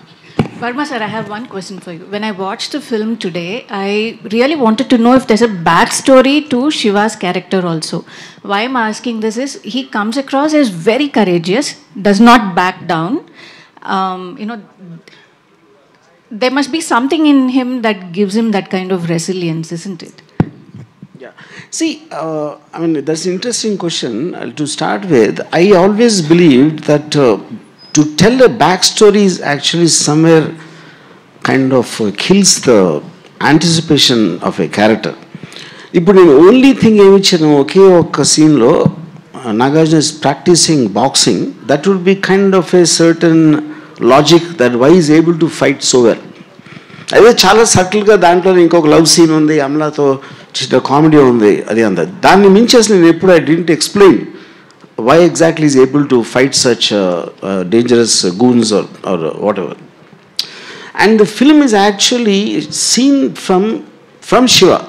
Varma sir, I have one question for you. When I watched the film today, I really wanted to know if there's a backstory to Shiva's character also. Why I'm asking this is he comes across as very courageous, does not back down. There must be something in him that gives him that kind of resilience, isn't it? Yeah. See, I mean, that's an interesting question. To start with, I always believed that to tell a backstory is actually somewhere kind of kills the anticipation of a character. ఇప్పుడు నేను only thing ఏమి ఇచ్చాను, ఒకే ఒక్క సీన్లో Nagarjuna is practising boxing, that would be kind of a certain logic that why is able to fight so well. అదే చాలా సటిల్గా దాంట్లో ఇంకొక లవ్ సీన్ ఉంది, అమలాతో చిన్న కామెడీ ఉంది, అది అంత. దాన్ని మించి అసలు నేను ఎప్పుడు I didn't explain why exactly is able to fight such dangerous goons or whatever. And the film is actually seen from Shiva.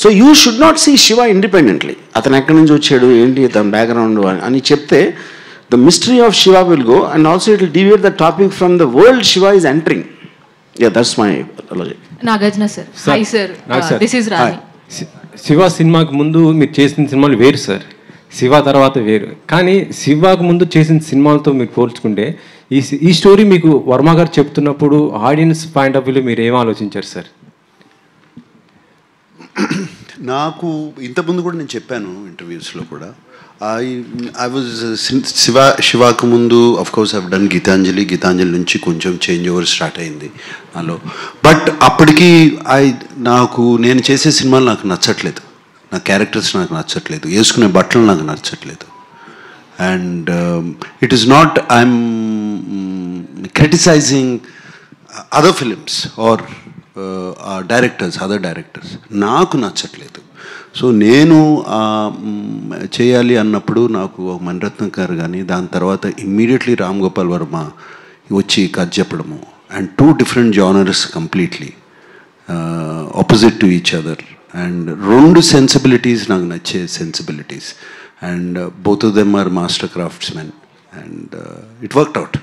So you should not see Shiva independently. Athan ekkadi nunchi vachadu enti athan background ani chepte the mystery of Shiva will go, and also it will deviate the topic from the world Shiva is entering. Yeah, that's my logic. Nagarjuna sir. Hi sir. This is Rani. Shiva సినిమాకి ముందు మీరు చేసిన సినిమాలు వేరు sir, Shiva తర్వాత వేరు. కానీ శివకు ముందు చేసిన సినిమాలతో మీరు పోల్చుకుంటే ఈ స్టోరీ మీకు వర్మ గారు చెప్తున్నప్పుడు ఆడియన్స్ పాయింట్ ఆఫ్ వ్యూలో మీరు ఏం ఆలోచించారు సార్? నాకు ఇంతకుముందు కూడా నేను చెప్పాను ఇంటర్వ్యూస్లో కూడా, ఐ వాజ్ శివాకు ముందు of course I've done Geetanjali నుంచి కొంచెం చేంజ్ ఓవర్ స్టార్ట్ అయింది నాలో. బట్ అప్పటికి నేను చేసే సినిమాలు నాకు నచ్చట్లేదు, నా క్యారెక్టర్స్ నాకు నచ్చట్లేదు, వేసుకునే బట్టలు నాకు నచ్చట్లేదు. And it is not I'm criticising other films or other directors, నాకు నచ్చట్లేదు. సో నేను చేయాలి అన్నప్పుడు నాకు మణిరత్నం గారు కానీ, దాని తర్వాత ఇమ్మీడియట్లీ రామ్ గోపాల్ వర్మ వచ్చి కథ చెప్పడము, and 2 different genres completely opposite to each other, and 2 sensibilities నాకు నచ్చే sensibilities, and both of them are master craftsmen, and it worked out.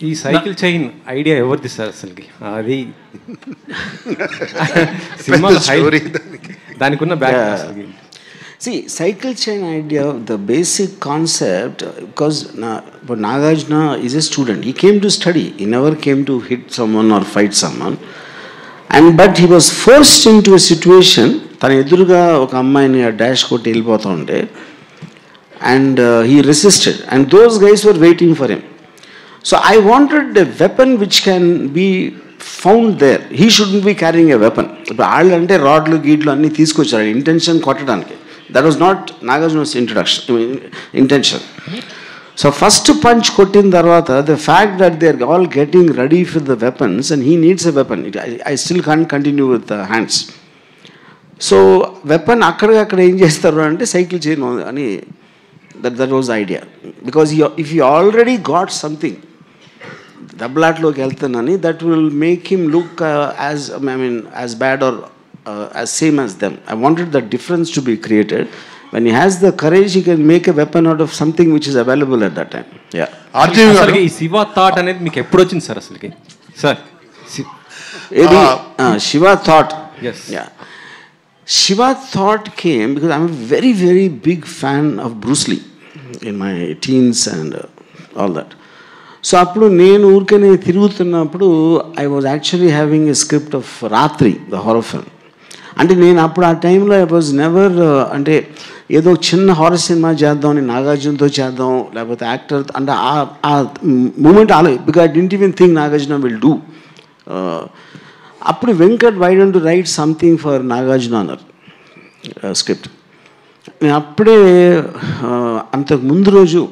ఈ సైకిల్ చైన్ ఐడియా ఎవరిది సార్ అసలుకి? అది సినిమా దానికి ఉన్న back. See, cycle chain idea, the basic concept, because Nagarjuna is a student. He came to study. He never came to hit someone or fight someone. But he was forced into a situation, తన ఎదురుగా ఒక అమ్మాయిని dash కొట్టి వెళ్ళిపోతూ ఉంటే, and he resisted, and those guys were waiting for him. So I wanted a weapon which can be found there. He shouldn't be carrying a weapon. ఇప్పుడు వాళ్ళు అంటే రాడ్లు గీడ్లు అన్నీ తీసుకొచ్చారు ఇంటెన్షన్ కొట్టడానికి. That was not Nagarjuna's intention. So first punch kottin tarvata, the fact that they are all getting ready for the weapons and he needs a weapon, I still can't continue with the hands. So weapon akkada em chestaru ante cycle chain ani, that was the idea. Because if you already got something dablatloki veltanani, that will make him look as bad or as same as them. I wanted the difference to be created. When he has the courage, he can make a weapon out of something which is available at that time. Yeah. అసలు ఈ Shiva thought అనేది మీకు ఎప్పుడు వచ్చింది sir అసలుకి? Sir Shiva thought. Yes. Yeah. Shiva thought came because I'm a very, very big fan of Bruce Lee in my teens and all that. So appudu nenu urkane tirugutunnappudu I was actually having a script of Ratri, the horror film. అంటే నేను అప్పుడు ఆ టైంలో I was never అంటే ఏదో చిన్న horror cinema చేద్దాం, నాగార్జునతో చేద్దాం, లేకపోతే యాక్టర్ అంటే ఆ moment because I didn't even think Nagarjuna will do. అప్పుడు Venkat why don't write something for Nagarjuna అన్నారు స్క్రిప్ట్. నేను అప్పుడే అంతకు ముందు రోజు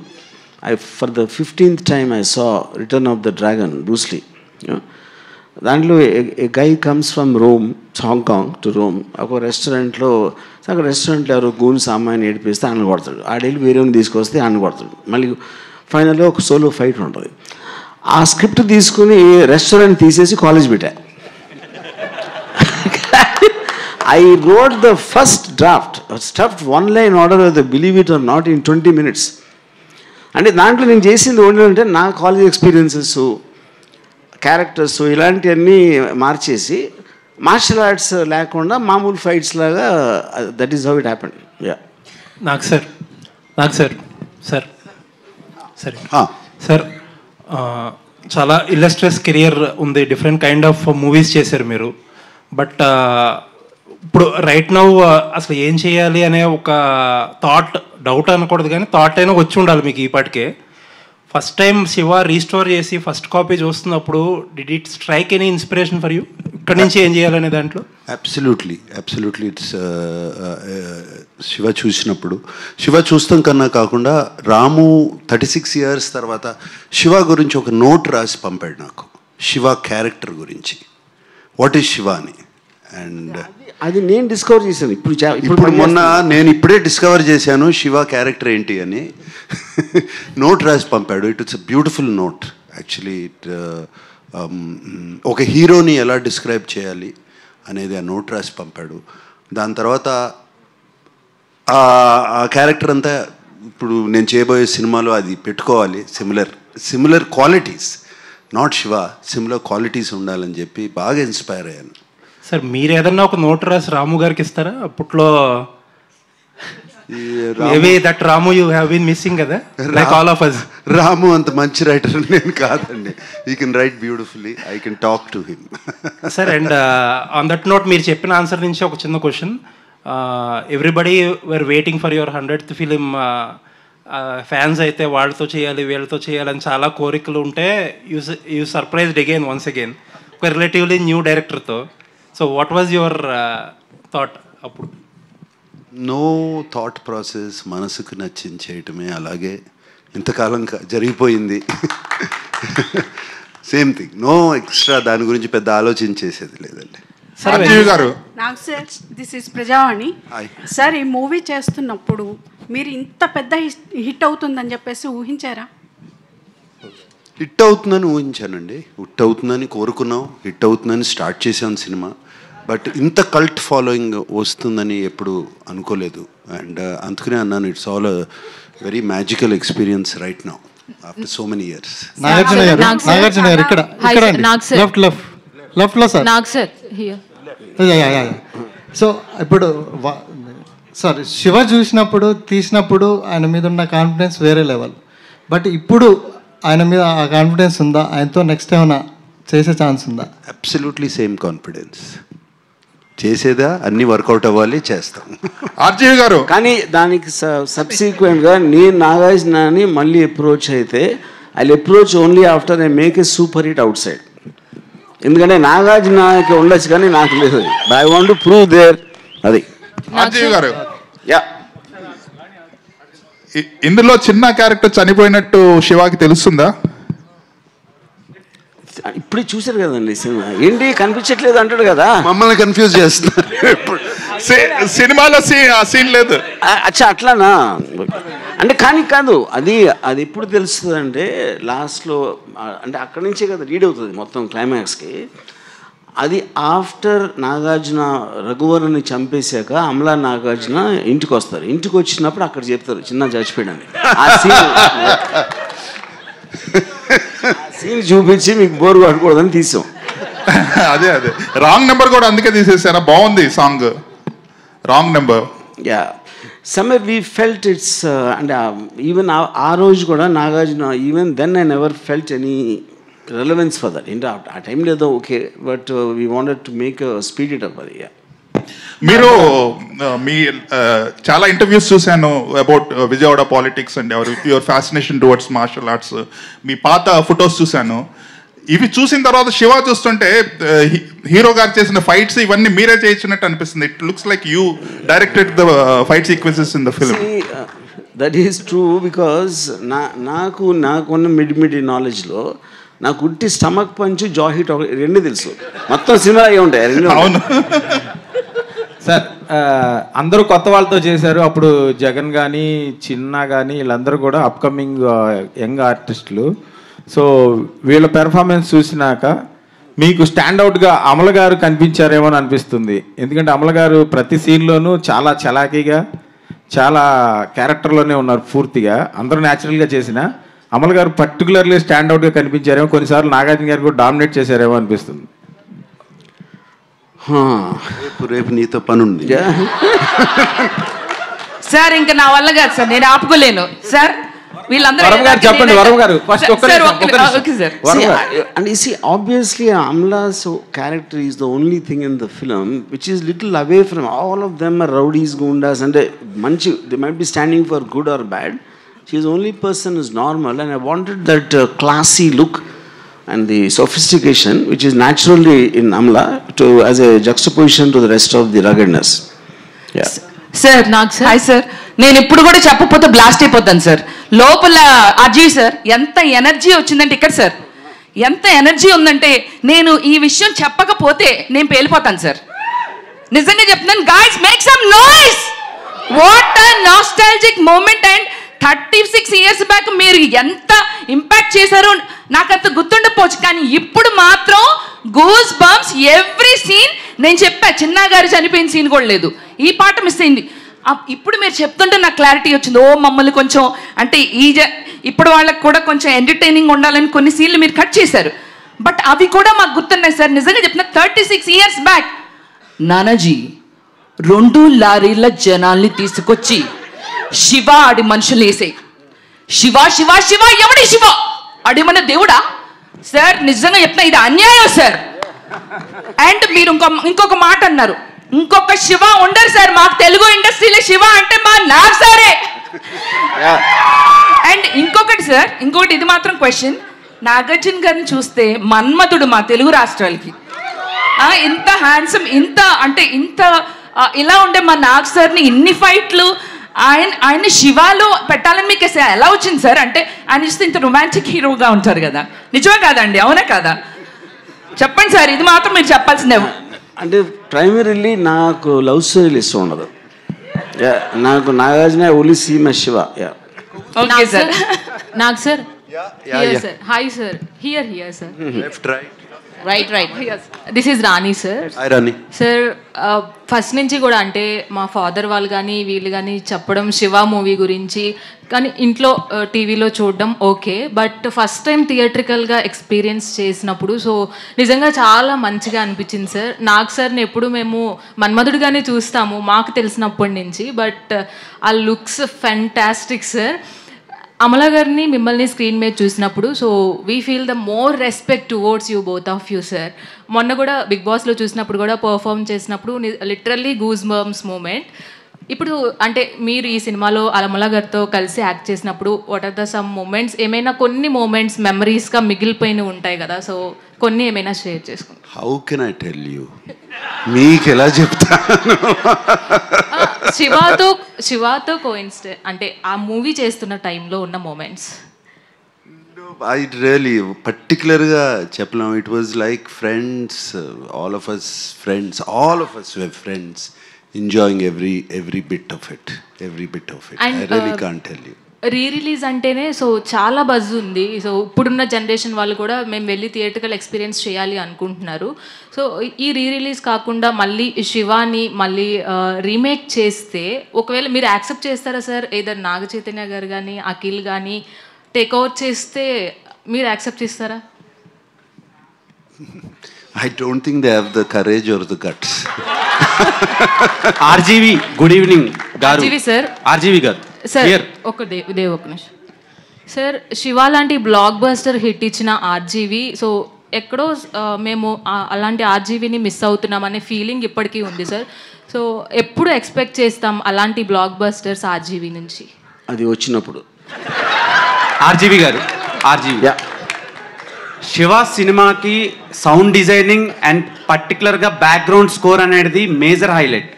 for the 15th time I saw return of the dragon, Bruce Lee. దాంట్లో a guy comes from Rome, Hong Kong to Rome. ఒక రెస్టారెంట్లో అక్కడ రెస్టారెంట్లో ఎవరో గూన్స్ అమ్మాయిని ఏడిపిస్తే ఆయన కొడతాడు, ఆడెళ్ళి వేరేని తీసుకొస్తే ఆయన కొడతాడు. మళ్ళీ ఫైనల్లో ఒక సోలో ఫైట్ ఉంటుంది. ఆ స్క్రిప్ట్ తీసుకుని రెస్టారెంట్ తీసేసి కాలేజ్ పెట్టా. I wrote the first draft, stuffed 1 line order of the Believe It or Not in 20 minutes. అంటే దాంట్లో నేను చేసింది ఏంటంటే నా కాలేజ్ ఎక్స్పీరియన్సెస్, క్యారెక్టర్స్ ఇలాంటివన్నీ మార్చేసి మార్షల్ ఆర్ట్స్ లేకుండా మామూలు ఫైట్స్ లాగా, that is how it happened. Yeah. నాకు సార్ చాలా ఇల్లస్ట్రియస్ కెరియర్ ఉంది, డిఫరెంట్ కైండ్ ఆఫ్ మూవీస్ చేశారు మీరు. బట్ ఇప్పుడు రైట్ నౌ అసలు ఏం చేయాలి అనే ఒక డౌట్ అనకూడదు కానీ థాట్ అయినా వచ్చి ఉండాలి మీకు ఈ పాటికే. ఫస్ట్ టైం శివ రీస్టోర్ చేసి ఫస్ట్ కాపీ చూస్తున్నప్పుడు did it strike any inspiration for you? ఇక్కడ నుంచి ఏం చేయాలనే దాంట్లో? అబ్సల్యూట్లీ ఇట్స్ శివ చూస్తాం కన్నా కాకుండా రాము 36 years తర్వాత శివ గురించి ఒక నోట్ రాసి పంపాడు నాకు, శివ క్యారెక్టర్ గురించి, వాట్ ఈస్ శివ అని. అండ్ అది నేను డిస్కవర్ చేశాను ఇప్పుడు మొన్న నేను ఇప్పుడే డిస్కవర్ చేశాను శివ క్యారెక్టర్ ఏంటి అని. నోట్ రాసి పంపాడు. It's a beautiful note actually. ఒక హీరోని ఎలా డిస్క్రైబ్ చేయాలి అనేది ఆ నోట్ రాసి పంపాడు. దాని తర్వాత ఆ క్యారెక్టర్ అంతా ఇప్పుడు నేను చేయబోయే సినిమాలో అది పెట్టుకోవాలి, similar qualities, not Shiva, similar qualities ఉండాలని చెప్పి బాగా ఇన్స్పైర్ అయ్యాను. సార్ మీరు ఏదన్నా ఒక నోట్ రాసి రాము గారికి ఇస్తారా? అప్పట్లో maybe that Ramu you have been missing కదా, like all of us. Ramu అంత మంచి రైటర్ నేను కాదండి. He can write beautifully, I can talk to him. Sir and on that note మీరు చెప్పిన ఆన్సర్ నుంచి ఒక చిన్న question. Everybody were waiting for your 100th film. Fans అయితే వాళ్ళతో చేయాలి వీళ్ళతో చేయాలని చాలా కోరికలు ఉంటే యూ సర్ప్రైజ్డ్ వన్స్ అగైన్ ఒక రిలేటివ్లీ న్యూ డైరెక్టర్తో. So what was your thought అప్పుడు? నో థాట్ ప్రాసెస్, మనసుకు నచ్చింది చేయటమే. అలాగే ఇంతకాలం జరిగిపోయింది. సేమ్ థింగ్, నో ఎక్స్ట్రా, దాని గురించి పెద్ద ఆలోచించేసేది లేదండి. గారు నాకు sir, this is Prajavani sir. ఈ మూవీ చేస్తున్నప్పుడు మీరు ఇంత పెద్ద హిట్ అవుతుందని చెప్పేసి ఊహించారా? హిట్ అవుతుందని ఊహించానండి, హిట్ అవుతుందని కోరుకున్నాం, హిట్ అవుతుందని స్టార్ట్ చేసాం సినిమా. బట్ ఇంత కల్ట్ ఫాలోయింగ్ వస్తుందని ఎప్పుడు అనుకోలేదు. అండ్ అందుకనే అన్నాను, it's all a very magical experience right now after so many years. Nagarjuna garu ఇక్కడ లెఫ్ట్లో సార్. సో ఇప్పుడు సార్ శివ తీసినప్పుడు ఆయన మీద ఉన్న కాన్ఫిడెన్స్ వేరే లెవెల్. బట్ ఇప్పుడు ఆయన మీద ఆ కాన్ఫిడెన్స్ ఉందా? ఆయనతో నెక్స్ట్ ఏమైనా చేసే ఛాన్స్ ఉందా? Absolutely same confidence. చేసేదా అన్ని వర్కౌట్ అవ్వాలి, చేస్తాం. ఆర్జీవి గారు కానీ దానికి సబ్సిక్వెంట్గా నేను నాగార్జునని మళ్ళీ అప్రోచ్ అయితే I approach only after I make a super hit outside. ఎందుకంటే నాగార్జునకి ఉండొచ్చు కానీ నాకు లేదు. I want to prove there. అది ఆర్జీవి గారు యా. ఇందులో చిన్న క్యారెక్టర్ చనిపోయినట్టు శివాకి తెలుస్తుందా? ఇప్పుడు చూసారు కదండి సినిమా, ఏంటి కనిపించట్లేదు అంటాడు కదా, మమ్మల్ని కన్ఫ్యూజ్ చేస్తున్నారు. సినిమాలో సీన్ లేదు. అచ్చా అట్లానా? అంటే కానీ కాదు, అది ఎప్పుడు తెలుస్తుంది అంటే లాస్ట్లో, అంటే అక్కడి నుంచే కదా రీడ్ అవుతుంది మొత్తం క్లైమాక్స్కి. అది ఆఫ్టర్ నాగార్జున రఘువరని చంపేశాక అమలా నాగార్జున ఇంటికి వస్తారు. ఇంటికి వచ్చినప్పుడు అక్కడ చెప్తారు చిన్న చచ్చిపోయాడని. ఆ సీన్ చూపించి మీకు బోర్ కొట్టకూడదని తీసాం. అదే రాంగ్ నెంబర్ కూడా అందుకే తీసేసారా? బాగుంది song, wrong number. Yeah somewhere we felt it's. అంటే ఈవెన్ ఆ రోజు కూడా Nagarjuna, even then I never felt any relevance for that. ఏంటి ఆ టైం లేదో okay, but we wanted to make speed it up. అది మీరు మీ చాలా ఇంటర్వ్యూస్ చూశాను about Vijayawada politics and your fascination towards martial arts. మీ పాత ఫొటోస్ చూశాను. ఇవి చూసిన తర్వాత శివ చూస్తుంటే హీరో గారు చేసిన ఫైట్స్ ఇవన్నీ మీరే చేయించినట్టు అనిపిస్తుంది. It looks like you directed the fight sequences in the film. That is true because నాకున్న మిడ్ నాలెడ్జ్లో నాకు ఉట్టి స్టమక్ పంచ్, జా హిట్ రెండు తెలుసు. మొత్తం సినిమా అయ్యి ఉంటాయి రెండు. అవును సార్. అందరూ కొత్త వాళ్ళతో చేశారు. అప్పుడు జగన్ కానీ చిన్న కానీ వీళ్ళందరూ కూడా అప్కమింగ్ యంగ్ ఆర్టిస్టులు. సో వీళ్ళ పెర్ఫార్మెన్స్ చూసినాక మీకు స్టాండ్అవుట్గా అమల గారు కనిపించారేమో అని అనిపిస్తుంది. ఎందుకంటే అమల గారు ప్రతి సీన్లోనూ చాలా చలాకీగా, చాలా క్యారెక్టర్లోనే ఉన్నారు పూర్తిగా. అందరూ న్యాచురల్గా చేసిన అమల గారు పర్టికులర్లీ స్టాండ్అవుట్గా కనిపించారేమో. కొన్నిసార్లు నాగార్జున గారు కూడా డామినేట్ చేశారేమో అనిపిస్తుంది. రేపు నీతో పని ఉంది సార్. ఇంకా నా వల్ల కాదు సార్, నేను ఆపుకోలేను సార్. చెప్పండి వరం గారు first. And you see, obviously Amla's character is the only thing in the film which is little away from all of them are rowdies, gundas, and manchi, they might be standing for good or bad, She's the only person who's normal, and I wanted that classy look and the sophistication which is naturally in Amla to as a juxtaposition to the rest of the ruggedness. Yeah. Sir నాకు sir hi sir, నేను ఇప్పుడు కూడా చెప్పకపోతే blast అయిపోతాను sir. లోపల Ajay sir ఎంత energy వచ్చిందంటే ఇక్కడ సార్ ఎంత ఎనర్జీ ఉందంటే నేను ఈ విషయం చెప్పకపోతే నేను పేలిపోతాను సార్. నిజంగా చెప్తున్నాను. Guys make some noise. What a nostalgic moment. And 36 years back మీరు ఎంత ఇంపాక్ట్ చేశారో నాకు అంత గుర్తుండకపోవచ్చు, కానీ ఇప్పుడు మాత్రం గూస్ బంప్స్ ఎవ్రీ సీన్. నేను చెప్పా చిన్నా గారు చనిపోయిన సీన్ కూడా లేదు, ఈ పాట మిస్ అయింది. ఇప్పుడు మీరు చెప్తుంటే నాకు క్లారిటీ వచ్చింది. ఓ మమ్మల్ని కొంచెం అంటే ఇప్పుడు వాళ్ళకి కూడా కొంచెం ఎంటర్టైనింగ్ ఉండాలని కొన్ని సీన్లు మీరు కట్ చేశారు, బట్ అవి కూడా మాకు గుర్తున్నాయి సార్. నిజంగా చెప్తున్నా 36 years బ్యాక్ నానాజీ 2 లారీల జనాల్ని తీసుకొచ్చి శివ ఆడి మనుషులు వేసే శివ శివ శివ ఎవడి శివ అడిమన్న దేవుడా సార్. నిజంగా చెప్తున్నా ఇది అన్యాయం సార్. అండ్ మీరు ఇంకొక మాట అన్నారు, ఇంకొక శివ ఉండరు సార్ మాకు తెలుగు ఇండస్ట్రీలో. శివ అంటే మా నాగ్ సారే. అండ్ ఇంకొకటి సార్, ఇంకొకటి ఇది మాత్రం క్వశ్చన్. నాగార్జున గారిని చూస్తే మన్మధుడు మా తెలుగు రాష్ట్రాలకి. ఇంత హ్యాండ్సమ్, ఇంత అంటే ఇంత ఇలా ఉండే మా నాగ్ సార్ని ఇన్ని ఫైట్లు ఆయన శివాలో పెట్టాలని మీకు ఎలా వచ్చింది సార్? అంటే ఆయన చూస్తే ఇంత రొమాంటిక్ హీరోగా ఉంటారు కదా, నిజమే కాదండి? అవునా కాదా? చెప్పండి సార్, ఇది మాత్రం మీరు చెప్పాల్సిందే. అంటే ప్రైమరీలీ నాకు లవ్ స్టోరీలు ఇష్టం ఉండదు. నాకు Nagarjuna only see my Shiva. Okay sir. నాకు sir here sir. Hi sir. Here sir. Left right. This is Rani sir. Hi Rani sir. First నుంచి కూడా అంటే మా ఫాదర్ వాళ్ళు కానీ వీళ్ళు కానీ చెప్పడం శివ మూవీ గురించి, కానీ ఇంట్లో టీవీలో చూడడం ఓకే, బట్ ఫస్ట్ టైం థియేట్రికల్గా ఎక్స్పీరియన్స్ చేసినప్పుడు సో నిజంగా చాలా మంచిగా అనిపించింది సార్. నాకు సార్ని ఎప్పుడు మేము మన్మధుడిగానే చూస్తాము మాకు తెలిసినప్పటి నుంచి, బట్ ఆ లుక్స్ ఫెంటాస్టిక్ సార్. అమలా గారిని మిమ్మల్ని స్క్రీన్ మీద చూసినప్పుడు so we feel the more respect towards you both of you sir. మొన్న కూడా బిగ్ బాస్లో చూసినప్పుడు కూడా పర్ఫామ్ చేసినప్పుడు లిటరల్లీ గూస్ బంప్స్ మూమెంట్. ఇప్పుడు అంటే మీరు ఈ సినిమాలో అమలా గారితో కలిసి యాక్ట్ చేసినప్పుడు what are the some moments, ఏమైనా కొన్ని మూమెంట్స్ మెమరీస్గా మిగిలిపోయినవి ఉంటాయి కదా, సో కొన్ని ఏమైనా షేర్ చేసుకోండి. How can I tell you, మీకు ఎలా చెప్తాను? శివాతో కోయిన్సిడెంట్ అంటే ఆ మూవీ చేస్తున్న టైంలో ఉన్న మూమెంట్స్. ఐ రియలీ పర్టికులర్గా చెప్పలేం. It was like friends, all of us were friends enjoying every bit of it. I really can't tell you. Release అంటేనే సో చాలా బజ్ ఉంది. సో ఇప్పుడున్న జనరేషన్ వాళ్ళు కూడా మేము వెళ్ళి థియేటర్కల్ ఎక్స్పీరియన్స్ చేయాలి అనుకుంటున్నారు. సో ఈ రిలీజ్ కాకుండా మళ్ళీ శివాని మళ్ళీ రీమేక్ చేస్తే ఒకవేళ మీరు యాక్సెప్ట్ చేస్తారా సార్? ఏదర్ నాగ చైతన్య గారు కానీ అఖిల్ కానీ టేక్ ఓవర్ చేస్తే మీరు యాక్సెప్ట్ చేస్తారా? I don't think they have the courage or the guts. RGV good evening గారు. ఆర్జీవి సార్. ఆర్జీవి గారు సార్ ఒక నిమిషం సార్. శివ లాంటి బ్లాక్ బస్టర్ హిట్ ఇచ్చిన ఆర్జీవి సో ఎక్కడో మేము అలాంటి ఆర్జీవిని మిస్ అవుతున్నామనే ఫీలింగ్ ఇప్పటికీ ఉంది సార్. సో ఎప్పుడు ఎక్స్పెక్ట్ చేస్తాం అలాంటి బ్లాక్ బస్టర్స్ ఆర్జీవి నుంచి? అది వచ్చినప్పుడు. ఆర్జీవి గారు, ఆర్జీవి శివ సినిమాకి సౌండ్ డిజైనింగ్ అండ్ పర్టికులర్గా బ్యాక్గ్రౌండ్ స్కోర్ అనేది మేజర్ హైలైట్.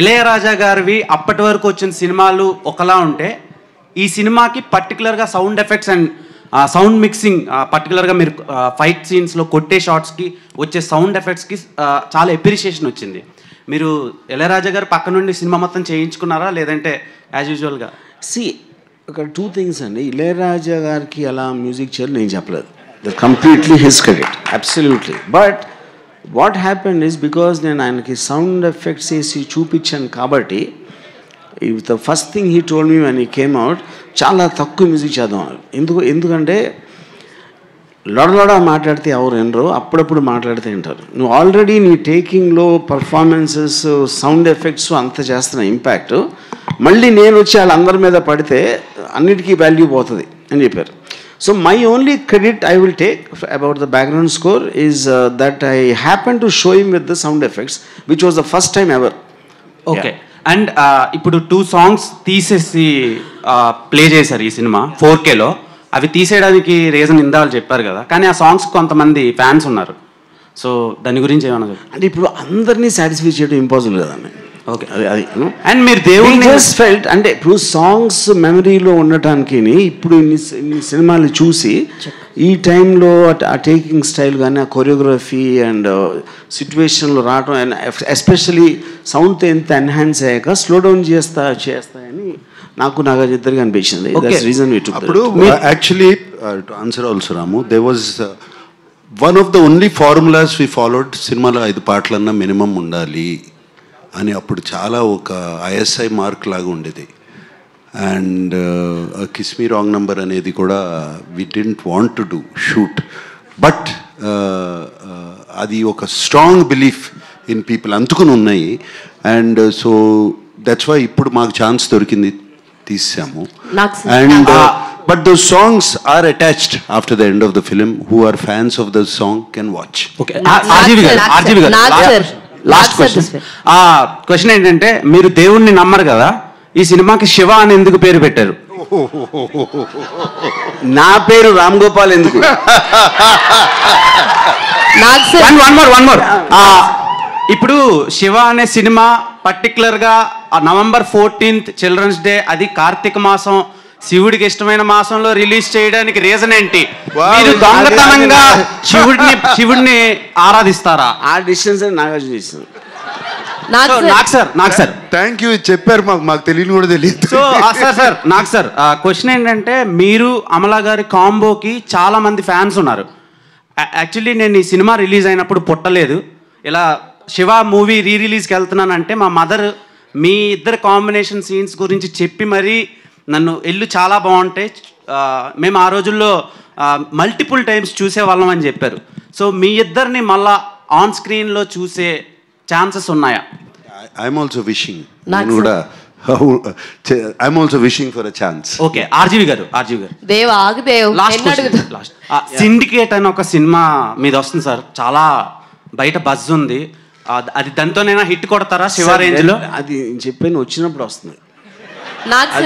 ఇళయరాజా గారివి అప్పటి వరకు వచ్చిన సినిమాలు ఒకలా ఉంటే ఈ సినిమాకి పర్టికులర్గా sound effects and sound mixing, పర్టికులర్గా మీరు ఫైట్ సీన్స్లో కొట్టే షాట్స్కి వచ్చే సౌండ్ ఎఫెక్ట్స్కి చాలా ఎప్రిషియేషన్ వచ్చింది. మీరు ఇళయరాజా గారు పక్క నుండి సినిమా మొత్తం చేయించుకున్నారా లేదంటే యాజ్ యూజువల్గా? ఒక 2 things అండి. ఇళయరాజా గారికి అలా మ్యూజిక్ చేయాలి నేను చెప్పలేదు. That's completely his credit, absolutely. But what happened is because నేను ఆయనకి సౌండ్ ఎఫెక్ట్స్ వేసి చూపించాను కాబట్టి the first thing he told me when he came out, చాలా తక్కువ మ్యూజిక్ చేద్దాం. ఎందుకంటే లొడలొడ మాట్లాడితే ఎవరు వినరు, అప్పుడప్పుడు మాట్లాడితే వింటారు. నువ్వు ఆల్రెడీ నీ టేకింగ్లో పర్ఫార్మెన్సెస్ సౌండ్ ఎఫెక్ట్స్ అంత చేస్తున్న ఇంపాక్ట్ మళ్ళీ నేను వచ్చి వాళ్ళందరి మీద పడితే అన్నిటికీ వాల్యూ పోతుంది అని చెప్పారు. So my only credit I will take about the background score is that I happened to show him with the sound effects, which was the first time ever. Okay. And ఇప్పుడు 2 songs తీసేసి play చేశారు ఈ cinema 4Kలో. అవి తీసేయడానికి reason ఇందాలు చెప్పారు కదా, కానీ ఆ సాంగ్స్ కొంతమంది ఫ్యాన్స్ ఉన్నారు. సో దాని గురించి ఏమన్నా అంటే ఇప్పుడు అందరినీ సాటిస్ఫై చేయడం ఇంపాసిబుల్ కదండి. ఓకే, అది అండ్ మీరు దేవుడిని జస్ట్ ఫెల్ట్ అంటే ఇప్పుడు సాంగ్స్ మెమరీలో ఉండటానికి ఇప్పుడు ఇన్ని సినిమాలు చూసి ఈ టైంలో ఆ టేకింగ్ స్టైల్ కానీ ఆ కొరియోగ్రఫీ అండ్ సిచ్యువేషన్లో రావడం అండ్ ఎస్పెషలీ సౌండ్తో ఎంత ఎన్హాన్స్ అయ్యాక స్లో డౌన్ చేస్తాయని నాకు ఇద్దరికి అనిపించింది. రీజన్ అప్పుడు actually to answer also Ramu, they was one of the only formulas we followed. సినిమాలో 5 పాటలన్నా మినిమం ఉండాలి అని అప్పుడు చాలా ఒక ఐఎస్ఐ మార్క్ లాగా ఉండేది. And kiss me wrong number అనేది కూడా we didn't want to do shoot, but అది ఒక స్ట్రాంగ్ బిలీఫ్ ఇన్ పీపుల్ అందుకుని ఉన్నాయి. అండ్ సో దట్స్ వై ఇప్పుడు మాకు ఛాన్స్ దొరికింది, తీసాము. And but those songs are attached after the end of the film. Who are fans of the song can watch. Okay, RGV garu last question ఏంటంటే, మీరు దేవుణ్ణి నమ్మరు కదా, ఈ సినిమాకి శివ అని ఎందుకు పేరు పెట్టారు? నా పేరు రామ్ గోపాల్ ఎందుకు? వన్ మోర్ ఇప్పుడు శివ అనే సినిమా పర్టికులర్గా November 14th చిల్డ్రన్స్ డే, అది కార్తీక మాసం, శివుడికి ఇష్టమైన మాసంలో రిలీజ్ చేయడానికి రీజన్ ఏంటి? మీరు దొంగతనంగా శివుడిని ఆరాధిస్తారా? ఆ డిస్టెన్స్ నాగార్జున చేసింది. నాకు సార్ థ్యాంక్ యూ చెప్పారు, మాకు తెలియని కూడా తెలియదు. సో సార్ నాకు సార్ క్వశ్చన్ ఏంటంటే, మీరు అమలా గారి కాంబోకి చాలా మంది ఫ్యాన్స్ ఉన్నారు. యాక్చువల్లీ నేను ఈ సినిమా రిలీజ్ అయినప్పుడు పుట్టలేదు, ఇలా శివ మూవీ రిలీజ్కి వెళ్తున్నానంటే మా మదర్ మీ ఇద్దరు కాంబినేషన్ సీన్స్ గురించి చెప్పి మరీ నన్ను ఎల్లు చాలా బాగుంటాయి, మేము ఆ రోజుల్లో మల్టిపుల్ టైమ్స్ చూసేవాళ్ళం అని చెప్పారు. సో మీ ఇద్దరిని మళ్ళా ఆన్ స్క్రీన్లో చూసే ఛాన్సెస్ ఉన్నాయా? ఐఎమ్ ఆల్సో విషింగ్, నేను కూడా I'm also wishing for a chance. Okay, RGV గారు దేవ్ ఆగుదేవ్ లాస్ట్ సిండికేట్ అని ఒక సినిమా మీద వస్తుంది సార్, చాలా బయట బజ్ ఉంది, అది దాంతోనైనా హిట్ కొడతారా శివ రేంజ్ లో? అది చెప్పాను, వచ్చినప్పుడు వస్తుంది. నాకు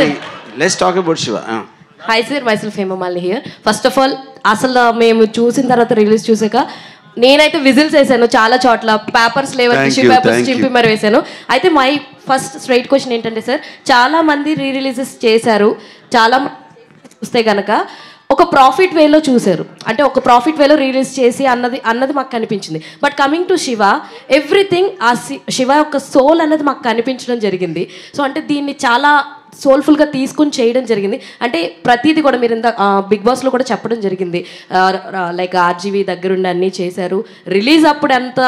let's talk about Shiva. Hi sir, myself Hemamalini here. First of all అసలు మేము చూసిన తర్వాత రిలీజ్ చూసాక నేనైతే విజిల్స్ వేసాను చాలా చోట్ల, పేపర్స్ లేవని టిష్యూ పేపర్స్ చింపి మరి వేసాను. అయితే మై ఫస్ట్ స్ట్రైట్ క్వశ్చన్ ఏంటంటే సార్, చాలా మంది రిలీజెస్ చేశారు, చాలా చూస్తే కనుక ఒక ప్రాఫిట్ వేలో చూశారు, అంటే ఒక ప్రాఫిట్ వేలో రిలీజ్ చేసి అన్నది మాకు కనిపించింది. But coming to Shiva, everything ఆ శివ యొక్క సోల్ అన్నది మాకు కనిపించడం జరిగింది. సో అంటే దీన్ని చాలా సోల్ఫుల్గా తీసుకుని చేయడం జరిగింది. అంటే ప్రతిదీ కూడా మీరు ఇంత బిగ్ బాస్లో కూడా చెప్పడం జరిగింది, లైక్ ఆర్జీవి దగ్గరుండి అన్నీ చేశారు, రిలీజ్ అప్పుడు ఎంత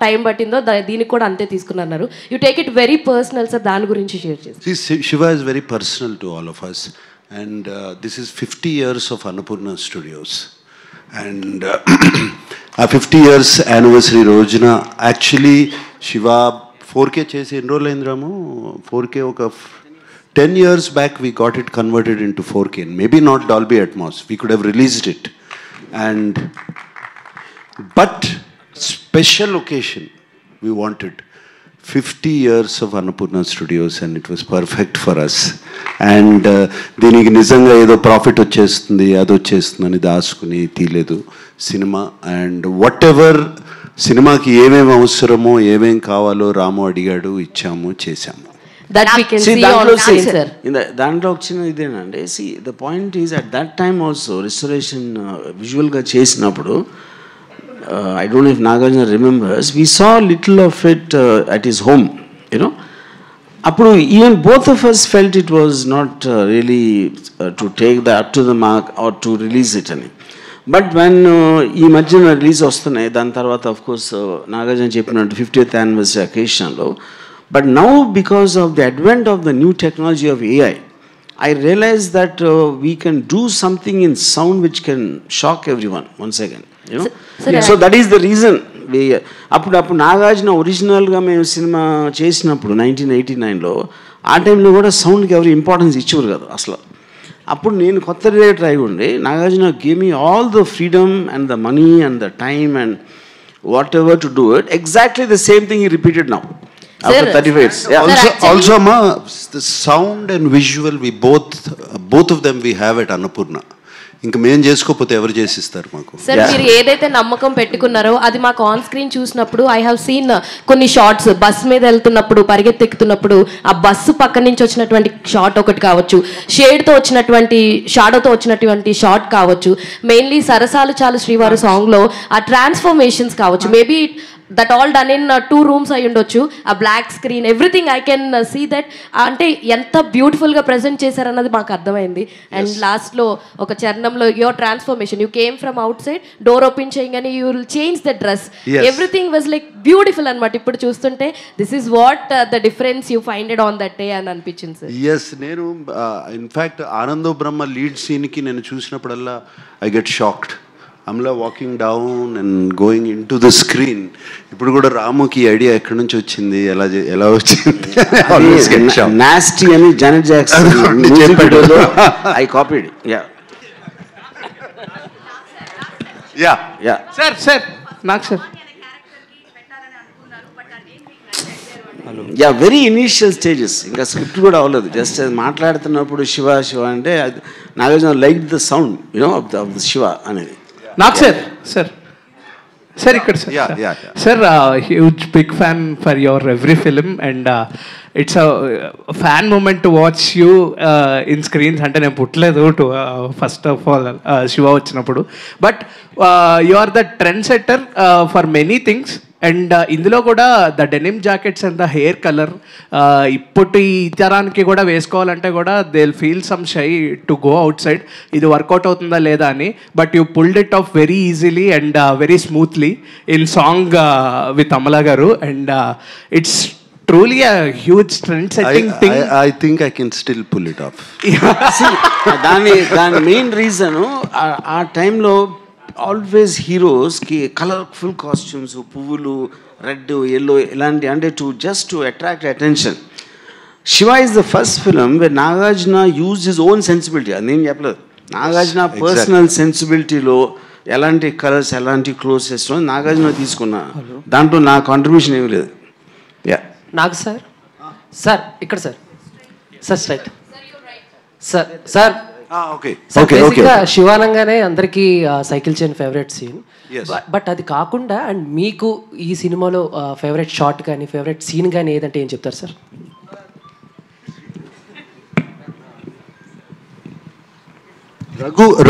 టైం పట్టిందో దీనికి కూడా అంతే తీసుకున్నారు. You take it very personal sir, దాని గురించి షేర్ చేసి. Shiva is very personal to all of us. And this is 50 years of Annapurna Studios. And a 50 years anniversary rojuna, actually Shiva 4K chesi enroll aయింdramu. 4K oka 10 years back we got it converted into 4K. Maybe not Dolby Atmos, we could have released it. And but special occasion we wanted 50 years of Annapurna Studios, and it was perfect for us. And దీనికి నిజంగా ఏదో profit వచ్చేస్తుంది అది వచ్చేస్తుంది అని దాచుకుని తీయలేదు cinema. And what ever సినిమాకి ఏమేమి అవసరమో ఏమేం కావాలో రాము అడిగాడు, ఇచ్చాము, చేశాము. దాంట్లో వచ్చిన ఇదేనండి. See the point is at that time also restoration విజువల్గా చేసినప్పుడు, I don't know if Nagarjuna remembers, we saw little of it at his home, you know. Appudu even both of us felt it was not really to take that up to the mark or to release it ani. But when ee madhyana release vastunayi, dan tarvata of course Nagarjuna cheppinattu 50th anniversary occasion lo, but now because of the advent of the new technology of AI, I realized that we can do something in sound which can shock everyone once again, you know. So that is the reason we అప్పుడు నాగార్జున ఒరిజినల్గా మేము cinema చేసినప్పుడు 1989లో ఆ టైంలో కూడా సౌండ్కి ఎవరు importance ఇచ్చేవారు కదా అసలు. అప్పుడు నేను కొత్త డైరెక్టర్ అయి ఉండి Nagarjuna gave me all the freedom and the money and the time and what ever to do it. Exactly the same thing ఈ repeated now. after 35 years. Yeah. Also, ma, the sound and visual, we both of them we have at Annapurna. ఇంకా మేము చేసుకోకపోతే ఎవరు చేసిస్తారు మాకు? Sir మీరు ఏదైతే నమ్మకం పెట్టుకున్నారో అది మాకు ఆన్ స్క్రీన్ చూసినప్పుడు ఐ హావ్ సీన్ కొన్ని షార్ట్స్ బస్ మీద వెళ్తున్నప్పుడు పరిగెత్తెక్కుతున్నప్పుడు ఆ బస్సు పక్క నుంచి వచ్చినటువంటి షార్ట్ ఒకటి కావచ్చు, షేడ్తో వచ్చినటువంటి షాడోతో వచ్చినటువంటి షార్ట్ కావచ్చు, మెయిన్లీ సరసాలు చాలు శ్రీవారు సాంగ్లో ఆ ట్రాన్స్ఫర్మేషన్స్ కావచ్చు, maybe that all done in 2 rooms అయి ఉండొచ్చు, ఆ black screen everything I can see that. అంటే ఎంత బ్యూటిఫుల్గా ప్రజెంట్ చేశారన్నది మాకు అర్థమైంది. అండ్ లాస్ట్లో ఒక చరణంలో your transformation, you came from outside, door open చేయగానే you will change the dress, everything was like beautiful అనమాట. ఇప్పుడు చూస్తుంటే this is what the difference you finded on that day అని అనిపించింది సార్. ఎస్, నేను ఇన్ఫ్యాక్ట్ ఆనందో బ్రహ్మ లీడ్ సీన్కి నేను చూసినప్పుడల్లా I get shocked. Amala walking down and going into the screen. ఇప్పుడు కూడా రాముకి ఐడియా ఎక్కడి నుంచి వచ్చింది, ఎలా వచ్చింది? నాస్టీ అని జానెట్ జాక్సన్ చెప్పాడు, ఐ కాపీడ్. యా సార్ నాకు sir yeah very initial stages, ఇంకా స్క్రిప్ట్ కూడా అవ్వలేదు. జస్ట్ మాట్లాడుతున్నప్పుడు శివ శివ అంటే Nagarjuna like the sound of the Shiva అనేది. నాకు సార్ ఇక్కడ sir huge big fan for your every film and it's fan moment to watch you in screens. అంటే నేను పుట్టలేదు ఫస్ట్ ఆఫ్ ఆల్ శివ వచ్చినప్పుడు, but you are the trend setter for many things. And ఇందులో కూడా the denim jackets and the hair colour ఇప్పటి తరానికి కూడా వేసుకోవాలంటే కూడా they will feel some shy to go outside, ఇది వర్కౌట్ అవుతుందా లేదా అని. But you pulled it off very easily and very smoothly in song with Amala గారు. And it's truly a huge trend setting thing. I think I can still pull it off. దాని main reason ఆ టైంలో always హీరోస్కి colourful costumes, పువ్వులు, red, yellow ఇలాంటి, అంటే to attract attention. Shiva is the first film wear Nagarjuna use his own sensibility. అది నేను చెప్పలేదు, Nagarjuna personal సెన్సిబిలిటీలో ఎలాంటి కలర్స్, ఎలాంటి క్లోత్స్ వేసుకో నాగార్జున తీసుకున్నా, దాంట్లో నా కాంట్రిబ్యూషన్ ఏమీ లేదు. యా నాకు సార్ ఇక్కడ సార్ స్ట్రైట్ సార్ ఓకే శివానంగానే అందరికీ cycle chain favourite scene, but అది కాకుండా అండ్ మీకు ఈ సినిమాలో ఫేవరెట్ షాట్ కానీ ఫేవరెట్ సీన్ కానీ ఏదంటే ఏం చెప్తారు సార్?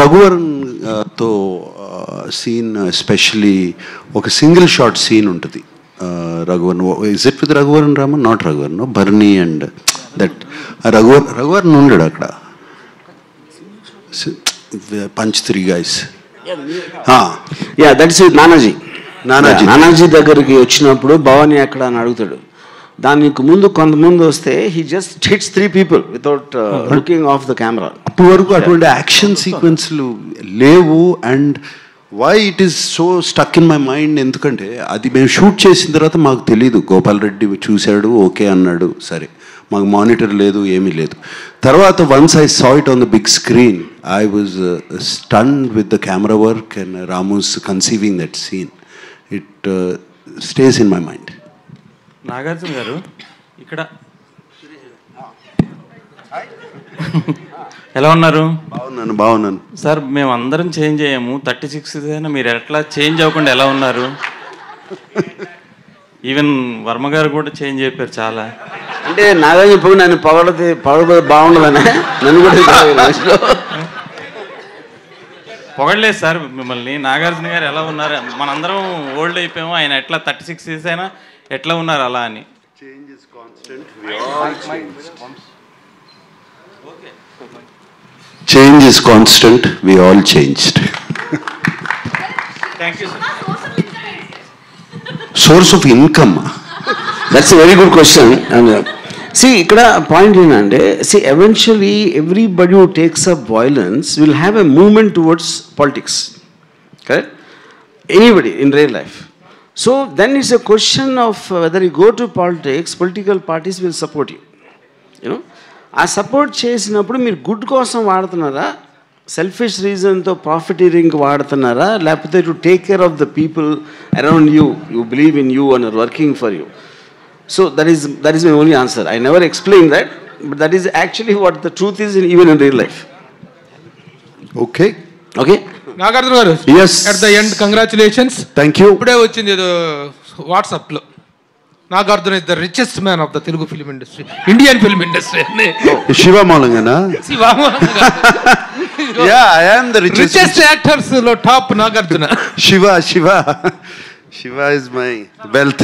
రఘువరన్ తో సీన్ ఎస్పెషలీ ఒక సింగిల్ షాట్ సీన్ ఉంటుంది. Raghuvaran, is it with Raghuvaran Raman? Not Raghuvaran, no? Barney and that. Raghuvaran ఉండడు అక్కడ. Punch 3 guys. Yeah, that's it. Nanaji దగ్గరికి వచ్చినప్పుడు భవానీ అక్కడ అని అడుగుతాడు. దానికి ముందు కొంతమంది వస్తే he just hits 3 people without looking off the camera. అప్పటి వరకు అటువంటి యాక్షన్ సీక్వెన్స్లు లేవు. And why it is so stuck in my mind, ఎందుకంటే అది మేము షూట్ చేసిన తర్వాత మాకు తెలీదు. గోపాల్ రెడ్డి చూశాడు, ఓకే అన్నాడు, సరే, మాకు మానిటర్ లేదు, ఏమీ లేదు. తర్వాత once I saw it on the big screen, I was stunned with the camera work and Ramu's conceiving that scene. It stays in my mind. Nagarjuna garu ఇక్కడ ఎలా ఉన్నారు? బాగున్నాను సార్. మేము అందరం చేంజ్ అయ్యాము, 36 అయినా మీరు ఎట్లా చేంజ్ అవ్వకుండా ఎలా ఉన్నారు? ఈవెన్ వర్మ గారు కూడా చేంజ్ అయిపోయారు చాలా. అంటే నాగార్జున ఇప్పుడు నన్ను పవడితే బాగుండదని నన్ను కూడా పొగడలేదు సార్ మిమ్మల్ని. నాగార్జున గారు ఎలా ఉన్నారు? మనందరం ఓల్డ్ అయిపోయాము, ఆయన ఎట్లా 36 years అయినా ఎట్లా ఉన్నారు అలా అని. Change is constant. We all changed. Thank you, sir. Source of income. That's a very good question. And see, ikkada point ఏంటంటే, see, eventually everybody who takes up violence will have a movement towards politics. Correct? Anybody in real life. So then it's a question of whether you go to politics, political parties will support you. You know? ఆ support చేసినప్పుడు మీరు good కోసం వాడుతున్నారా, selfish రీజన్తో ప్రాఫిటీరింగ్కి వాడుతున్నారా, లేకపోతే to take care of the people around you, you believe in you and are working for you. So that is my only answer. I never explained that, but that is actually what the truth is even in real life. Okay. Nagarjuna గారు, Yes. at the end, congratulations. Thank you. ఇప్పుడే వచ్చింది ఏదో వాట్సాప్లో, Nagarjuna is the richest man of the Telugu film industry, Indian film industry అని. శివ మూలంగానా? Yeah, I am the richest actors లో top Nagarjuna. Shiva is my wealth.